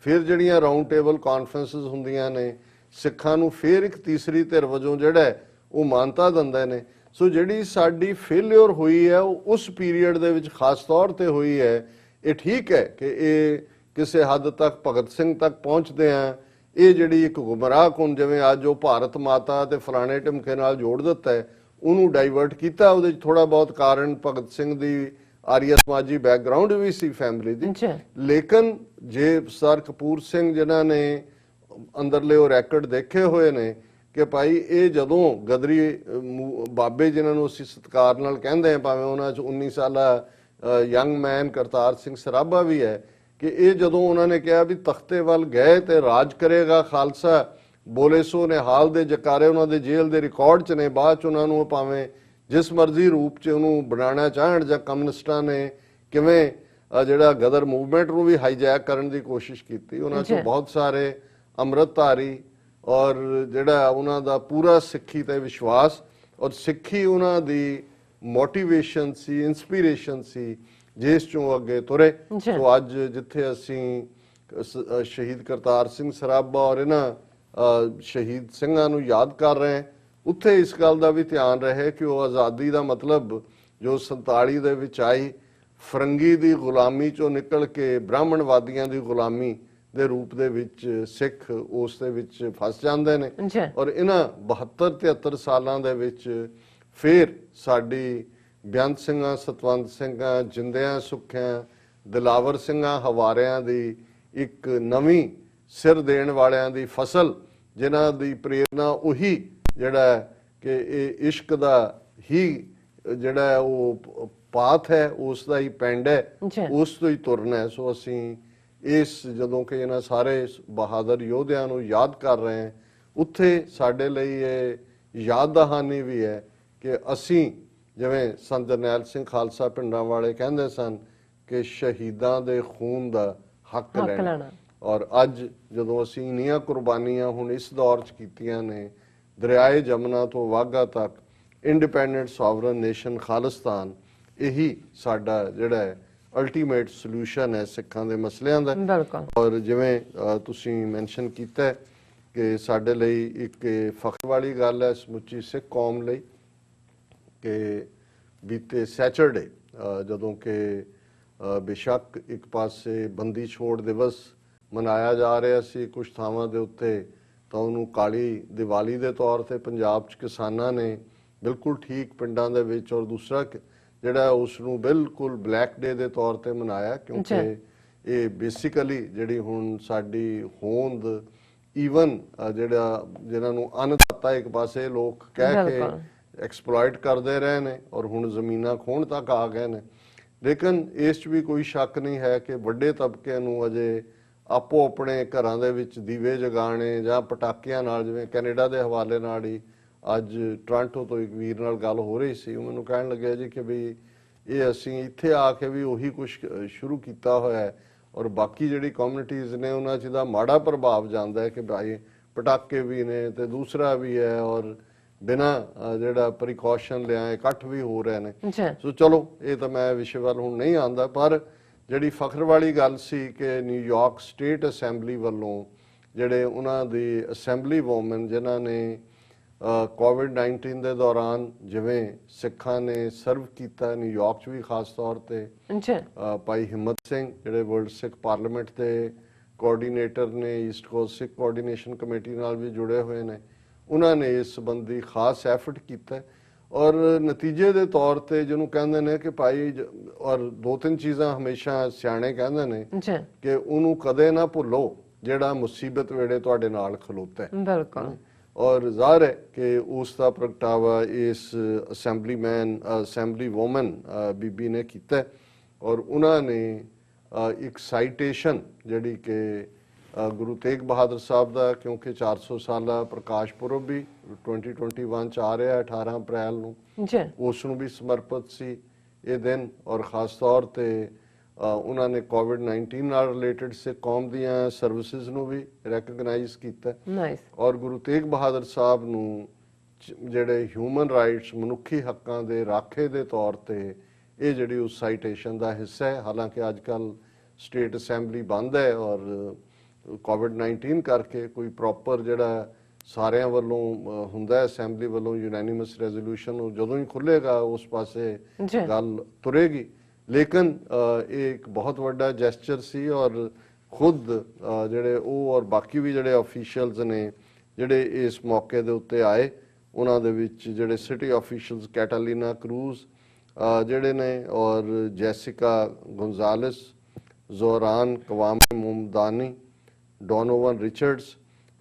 ਫਿਰ ਜਿਹੜੀਆਂ ਰਾਉਂਡ ਟੇਬਲ ਕਾਨਫਰੰਸਿਸ ਹੁੰਦੀਆਂ ਨੇ, ਸਿੱਖਾਂ ਨੂੰ ਫਿਰ ਇੱਕ ਤੀਸਰੀ ਧਿਰ ਵਜੋਂ ਜਿਹੜਾ ਉਹ ਮਾਨਤਾ ਦਿੰਦੇ ਨੇ। ਸੋ ਜਿਹੜੀ ਸਾਡੀ ਫੇਲਿਅਰ ਹੋਈ ਹੈ ਉਹ ਉਸ ਪੀਰੀਅਡ ਦੇ ਵਿੱਚ ਖਾਸ ਤੌਰ ਤੇ ਹੋਈ ਹੈ। ਇਹ ਠੀਕ ਹੈ ਕਿ ਇਹ ਕਿਸੇ ਹੱਦ ਤੱਕ ਭਗਤ ਸਿੰਘ ਤੱਕ ਪਹੁੰਚਦੇ ਆ, ਇਹ ਜਿਹੜੀ ਇੱਕ ਗੁੰਮਰਾਹ ਕੁਨ ਜਿਵੇਂ ਅੱਜ ਉਹ ਭਾਰਤ ਮਾਤਾ ਤੇ ਫਲਾਣੇ ਢਿਮਕੇ ਨਾਲ ਜੋੜ ਦਿੱਤਾ ਹੈ, ਉਹਨੂੰ ਡਾਈਵਰਟ ਕੀਤਾ। ਉਹਦੇ 'ਚ ਥੋੜਾ ਬਹੁਤ ਕਾਰਨ ਭਗਤ ਸਿੰਘ ਦੀ ਆਰੀਆ ਸਮਾਜੀ ਬੈਕਗ੍ਰਾਉਂਡ ਵੀ ਸੀ ਫੈਮਿਲੀ ਦੀ। ਲੇਕਿਨ ਜੇ ਸਰ ਕਪੂਰ ਸਿੰਘ ਜਿਨ੍ਹਾਂ ਨੇ ਅੰਦਰਲੇ ਉਹ ਰੈਕਡ ਦੇਖੇ ਹੋਏ ਨੇ ਕਿ ਭਾਈ ਇਹ ਜਦੋਂ ਗਦਰੀ ਬਾਬੇ ਜਿਨ੍ਹਾਂ ਨੂੰ ਅਸੀਂ ਸਤਿਕਾਰ ਨਾਲ ਕਹਿੰਦੇ ਹਾਂ, ਭਾਵੇਂ ਉਹਨਾਂ 'ਚ 19 ਸਾਲਾ ਯੰਗ ਮੈਨ ਕਰਤਾਰ ਸਿੰਘ ਸਰਾਭਾ ਵੀ ਹੈ, ਕਿ ਇਹ ਜਦੋਂ ਉਹਨਾਂ ਨੇ ਕਿਹਾ ਵੀ ਤਖਤੇ ਵੱਲ ਗਏ ਤੇ ਰਾਜ ਕਰੇਗਾ ਖਾਲਸਾ, ਬੋਲੇ ਸੋ ਨਿਹਾਲ ਦੇ ਜਕਾਰੇ ਉਹਨਾਂ ਦੇ ਜੇਲ੍ਹ ਦੇ ਰਿਕਾਰਡ 'ਚ ਨੇ। ਬਾਅਦ 'ਚ ਉਹਨਾਂ ਨੂੰ ਭਾਵੇਂ ਜਿਸ ਮਰਜ਼ੀ ਰੂਪ 'ਚ ਉਹਨੂੰ ਬਣਾਉਣਾ ਚਾਹਣ, ਜਾਂ ਕਮਿਊਨਿਸਟਾਂ ਨੇ ਕਿਵੇਂ ਜਿਹੜਾ ਗਦਰ ਮੂਵਮੈਂਟ ਨੂੰ ਵੀ ਹਾਈਜੈਕ ਕਰਨ ਦੀ ਕੋਸ਼ਿਸ਼ ਕੀਤੀ। ਉਹਨਾਂ 'ਚੋਂ ਬਹੁਤ ਸਾਰੇ ਅੰਮ੍ਰਿਤਧਾਰੀ ਔਰ ਜਿਹੜਾ ਉਹਨਾਂ ਦਾ ਪੂਰਾ ਸਿੱਖੀ ਤੇ ਵਿਸ਼ਵਾਸ ਔਰ ਸਿੱਖੀ ਉਹਨਾਂ ਦੀ ਮੋਟੀਵੇਸ਼ਨ ਸੀ, ਇੰਸਪੀਰੇਸ਼ਨ ਸੀ, ਜਿਸ ਚੋਂ ਅੱਗੇ ਤੁਰੇ। ਸੋ ਅੱਜ ਜਿੱਥੇ ਅਸੀਂ ਸ਼ਹੀਦ ਕਰਤਾਰ ਸਿੰਘ ਸਰਾਭਾ ਔਰ ਇਹਨਾਂ ਸ਼ਹੀਦ ਸਿੰਘਾਂ ਨੂੰ ਯਾਦ ਕਰ ਰਹੇ ਹਾਂ, ਉੱਥੇ ਇਸ ਗੱਲ ਦਾ ਵੀ ਧਿਆਨ ਰਹੇ ਕਿ ਉਹ ਆਜ਼ਾਦੀ ਦਾ ਮਤਲਬ ਜੋ 47 ਦੇ ਵਿੱਚ ਆਈ, ਫਰੰਗੀ ਦੀ ਗੁਲਾਮੀ ਚੋਂ ਨਿਕਲ ਕੇ ਬ੍ਰਾਹਮਣਵਾਦੀਆਂ ਦੀ ਗੁਲਾਮੀ ਦੇ ਰੂਪ ਦੇ ਵਿੱਚ ਸਿੱਖ ਉਸ ਦੇ ਵਿੱਚ ਫਸ ਜਾਂਦੇ ਨੇ। ਔਰ ਇਹਨਾਂ 72-73 ਸਾਲਾਂ ਦੇ ਵਿੱਚ ਫਿਰ ਸਾਡੀ ਬੇਅੰਤ ਸਿੰਘਾਂ, ਸਤਵੰਤ ਸਿੰਘਾਂ, ਜਿੰਦਿਆਂ ਸੁੱਖਿਆਂ, ਦਿਲਾਵਰ ਸਿੰਘਾਂ, ਹਵਾਰਿਆਂ ਦੀ ਇੱਕ ਨਵੀਂ ਸਿਰ ਦੇਣ ਵਾਲਿਆਂ ਦੀ ਫਸਲ, ਜਿਨ੍ਹਾਂ ਦੀ ਪ੍ਰੇਰਨਾ ਉਹੀ ਜਿਹੜਾ ਕਿ ਇਹ ਇਸ਼ਕ ਦਾ ਹੀ ਜਿਹੜਾ ਉਹ ਪਾਥ ਹੈ, ਉਸ ਦਾ ਹੀ ਪਿੰਡ ਹੈ, ਉਸ ਤੋਂ ਹੀ ਤੁਰਨਾ ਹੈ। ਸੋ ਅਸੀਂ ਇਸ ਜਦੋਂ ਕਿ ਇਹਨਾਂ ਸਾਰੇ ਬਹਾਦਰ ਯੋਧਿਆਂ ਨੂੰ ਯਾਦ ਕਰ ਰਹੇ ਹਾਂ, ਉੱਥੇ ਸਾਡੇ ਲਈ ਇਹ ਯਾਦ ਦਹਾਨੀ ਵੀ ਹੈ ਕਿ ਅਸੀਂ ਜਿਵੇਂ ਸੰਤ ਜਰਨੈਲ ਸਿੰਘ ਖਾਲਸਾ ਪਿੰਡਾਂ ਵਾਲੇ ਕਹਿੰਦੇ ਸਨ ਕਿ ਸ਼ਹੀਦਾਂ ਦੇ ਖੂਨ ਦਾ ਹੱਕ ਲੈਣਾ। ਔਰ ਅੱਜ ਜਦੋਂ ਅਸੀਂ ਇੰਨੀਆਂ ਕੁਰਬਾਨੀਆਂ ਹੁਣ ਇਸ ਦੌਰ 'ਚ ਕੀਤੀਆਂ ਨੇ, ਦਰਿਆਏ ਜਮਨਾ ਤੋਂ ਵਾਘਾ ਤੱਕ, ਇੰਡੀਪੈਂਡੈਂਟ ਸੋਵਰਨ ਨੇਸ਼ਨ ਖਾਲਿਸਤਾਨ, ਇਹੀ ਸਾਡਾ ਜਿਹੜਾ ਹੈ ਅਲਟੀਮੇਟ ਸੋਲੂਸ਼ਨ ਹੈ ਸਿੱਖਾਂ ਦੇ ਮਸਲਿਆਂ ਦਾ। ਔਰ ਜਿਵੇਂ ਤੁਸੀਂ ਮੈਂਸ਼ਨ ਕੀਤਾ ਕਿ ਸਾਡੇ ਲਈ ਇੱਕ ਫਖਰ ਵਾਲੀ ਗੱਲ ਹੈ ਸਮੁੱਚੀ ਸਿੱਖ ਕੌਮ ਲਈ ਕਿ ਬੀਤੇ ਸੈਚਰਡੇ ਜਦੋਂ ਕਿ ਬੇਸ਼ੱਕ ਇੱਕ ਪਾਸੇ ਬੰਦੀ ਛੋੜ ਦਿਵਸ ਮਨਾਇਆ ਜਾ ਰਿਹਾ ਸੀ ਕੁਝ ਥਾਵਾਂ ਦੇ ਉੱਤੇ, ਤਾਂ ਉਹਨੂੰ ਕਾਲੀ ਦੀਵਾਲੀ ਦੇ ਤੌਰ ਤੇ ਪੰਜਾਬ 'ਚ ਕਿਸਾਨਾਂ ਨੇ ਬਿਲਕੁਲ ਠੀਕ ਪਿੰਡਾਂ ਦੇ ਵਿੱਚ, ਔਰ ਦੂਸਰਾ ਜਿਹੜਾ ਉਸ ਨੂੰ ਬਿਲਕੁਲ ਬਲੈਕ ਡੇ ਦੇ ਤੌਰ ਤੇ ਮਨਾਇਆ, ਕਿਉਂਕਿ ਇਹ ਬੇਸਿਕਲੀ ਜਿਹੜੀ ਹੁਣ ਸਾਡੀ ਹੋਂਦ ਈਵਨ ਜਿਹੜਾ ਜਿਹਨਾਂ ਨੂੰ ਅੰਨਦਾਤਾ ਇੱਕ ਪਾਸੇ ਲੋਕ ਕਹਿ ਕੇ ਐਕਸਪਲੋਇਟ ਕਰਦੇ ਰਹੇ ਨੇ ਔਰ ਹੁਣ ਜ਼ਮੀਨਾਂ ਖੋਹਣ ਤੱਕ ਆ ਗਏ ਨੇ। ਲੇਕਿਨ ਇਸ 'ਚ ਵੀ ਕੋਈ ਸ਼ੱਕ ਨਹੀਂ ਹੈ ਕਿ ਵੱਡੇ ਤਬਕੇ ਨੂੰ ਅਜੇ ਆਪੋ ਆਪਣੇ ਘਰਾਂ ਦੇ ਵਿੱਚ ਦੀਵੇ ਜਗਾਣੇ ਜਾਂ ਪਟਾਕਿਆਂ ਨਾਲ, ਜਿਵੇਂ ਕੈਨੇਡਾ ਦੇ ਹਵਾਲੇ ਨਾਲ ਹੀ ਅੱਜ ਟੋਰਾਂਟੋ ਤੋਂ ਇੱਕ ਵੀਰ ਨਾਲ ਗੱਲ ਹੋ ਰਹੀ ਸੀ, ਉਹ ਮੈਨੂੰ ਕਹਿਣ ਲੱਗਿਆ ਜੀ ਕਿ ਵੀ ਇਹ ਅਸੀਂ ਇੱਥੇ ਆ ਕੇ ਵੀ ਉਹੀ ਕੁਝ ਸ਼ੁਰੂ ਕੀਤਾ ਹੋਇਆ ਹੈ ਔਰ ਬਾਕੀ ਜਿਹੜੀ ਕਮਿਊਨਿਟੀਜ਼ ਨੇ ਉਹਨਾਂ 'ਚ ਦਾ ਮਾੜਾ ਪ੍ਰਭਾਵ ਜਾਂਦਾ ਹੈ ਕਿ ਭਾਈ ਪਟਾਕੇ ਵੀ ਨੇ ਤੇ ਦੂਸਰਾ ਵੀ ਹੈ ਔਰ ਬਿਨਾਂ ਜਿਹੜਾ ਪ੍ਰੀਕਾਸ਼ਨ ਲਿਆ ਇਕੱਠ ਵੀ ਹੋ ਰਹੇ ਨੇ। ਸੋ ਚਲੋ ਇਹ ਤਾਂ ਮੈਂ ਵਿਸ਼ੇ ਵੱਲ ਹੁਣ ਨਹੀਂ ਆਉਂਦਾ, ਪਰ ਜਿਹੜੀ ਫਖਰ ਵਾਲੀ ਗੱਲ ਸੀ ਕਿ ਨਿਊਯਾਰਕ ਸਟੇਟ ਅਸੈਂਬਲੀ ਵੱਲੋਂ ਜਿਹੜੇ ਉਹਨਾਂ ਦੀ ਅਸੈਂਬਲੀ ਵੂਮਨ ਜਿਨ੍ਹਾਂ ਨੇ ਕੋਵਿਡ-19 ਦੇ ਦੌਰਾਨ ਜਿਵੇਂ ਸਿੱਖਾਂ ਨੇ ਸਰਵ ਕੀਤਾ ਨਿਊਯਾਰਕ 'ਚ ਵੀ ਖਾਸ ਤੌਰ ਤੇ, ਭਾਈ ਹਿੰਮਤ ਸਿੰਘ ਜਿਹੜੇ ਵਰਲਡ ਸਿੱਖ ਪਾਰਲੀਮੈਂਟ ਦੇ ਕੋਆਰਡੀਨੇਟਰ ਨੇ, ਈਸਟ ਕੋਸਟ ਸਿੱਖ ਕੋਆਰਡੀਨੇਸ਼ਨ ਕਮੇਟੀ ਨਾਲ ਵੀ ਜੁੜੇ ਹੋਏ ਨੇ, ਉਹਨਾਂ ਨੇ ਇਸ ਸੰਬੰਧੀ ਖਾਸ ਐਫਰਟ ਕੀਤਾ। ਔਰ ਨਤੀਜੇ ਦੇ ਤੌਰ ਤੇ ਜਿਹਨੂੰ ਕਹਿੰਦੇ ਨੇ ਕਿ ਭਾਈ ਔਰ ਦੋ ਤਿੰਨ ਚੀਜ਼ਾਂ ਹਮੇਸ਼ਾ ਸਿਆਣੇ ਕਹਿੰਦੇ ਨੇ ਜੀ ਕਿ ਉਹਨੂੰ ਕਦੇ ਨਾ ਭੁੱਲੋ ਜਿਹੜਾ ਮੁਸੀਬਤ ਵੇਲੇ ਤੁਹਾਡੇ ਨਾਲ ਖਲੋਤਾ ਹੈ। ਬਿਲਕੁਲ। ਔਰ ਜ਼ਾਹਰ ਹੈ ਕਿ ਉਸ ਦਾ ਪ੍ਰਗਟਾਵਾ ਇਸ ਅਸੈਂਬਲੀ ਵੂਮਨ ਬੀਬੀ ਨੇ ਕੀਤਾ ਔਰ ਉਹਨਾਂ ਨੇ ਇੱਕ ਸਾਈਟੇਸ਼ਨ ਜਿਹੜੀ ਕਿ ਗੁਰੂ ਤੇਗ ਬਹਾਦਰ ਸਾਹਿਬ ਦਾ, ਕਿਉਂਕਿ 400 ਸਾਲਾ ਪ੍ਰਕਾਸ਼ ਪੁਰਬ ਵੀ 2021 ਚ ਆ ਰਿਹਾ 18 ਅਪ੍ਰੈਲ ਨੂੰ, ਜੀ ਉਸ ਨੂੰ ਵੀ ਸਮਰਪਿਤ ਸੀ ਇਹ ਦਿਨ। ਔਰ ਖਾਸ ਤੌਰ ਤੇ ਉਹਨਾਂ ਨੇ ਕੋਵਿਡ-19 ਨਾਲ ਰਿਲੇਟਡ ਸਿੱਖ ਕੌਮ ਦੀਆਂ ਸਰਵਿਸਿਜ਼ ਨੂੰ ਵੀ ਰੈਕਗਨਾਈਜ਼ ਕੀਤਾ ਨਾਈਸ। ਔਰ ਗੁਰੂ ਤੇਗ ਬਹਾਦਰ ਸਾਹਿਬ ਨੂੰ ਜਿਹੜੇ ਹਿਊਮਨ ਰਾਈਟਸ ਮਨੁੱਖੀ ਹੱਕਾਂ ਦੇ ਰਾਖੇ ਦੇ ਤੌਰ ਤੇ ਇਹ ਜਿਹੜੀ ਉਸ ਸਾਈਟੇਸ਼ਨ ਦਾ ਹਿੱਸਾ ਹੈ। ਹਾਲਾਂਕਿ ਅੱਜ ਕੱਲ ਸਟੇਟ ਅਸੈਂਬਲੀ ਬੰਦ ਹੈ ਔਰ ਕੋਵਿਡ-19 ਕਰਕੇ ਕੋਈ ਪ੍ਰੋਪਰ ਜਿਹੜਾ ਸਾਰਿਆਂ ਵੱਲੋਂ ਹੁੰਦਾ ਅਸੈਂਬਲੀ ਵੱਲੋਂ ਯੂਨੈਨਿਮਸ ਰੈਜ਼ੋਲੂਸ਼ਨ ਜਦੋਂ ਹੀ ਖੁੱਲੇਗਾ ਉਸ ਪਾਸੇ ਗੱਲ ਤੁਰੇਗੀ। ਲੇਕਿਨ ਇਹ ਇੱਕ ਬਹੁਤ ਵੱਡਾ ਜੈਸਚਰ ਸੀ ਔਰ ਖੁਦ ਜਿਹੜੇ ਉਹ ਔਰ ਬਾਕੀ ਵੀ ਜਿਹੜੇ ਆਫੀਸ਼ੀਅਲਸ ਨੇ ਜਿਹੜੇ ਇਸ ਮੌਕੇ ਦੇ ਉੱਤੇ ਆਏ, ਉਹਨਾਂ ਦੇ ਵਿੱਚ ਜਿਹੜੇ ਸਿਟੀ ਆਫੀਸ਼ੀਅਲਸ ਕੈਟਾਲੀਨਾ ਕਰੂਜ਼ ਜਿਹੜੇ ਨੇ ਔਰ ਜੈਸਿਕਾ ਗੋਂਜ਼ਾਲਸ, ਜ਼ੋਰਾਨ ਕਵਾਮੇ ਮੁਮਦਾਨੀ, ਡੋਨੋਵਨ ਰਿਚਰਡਸ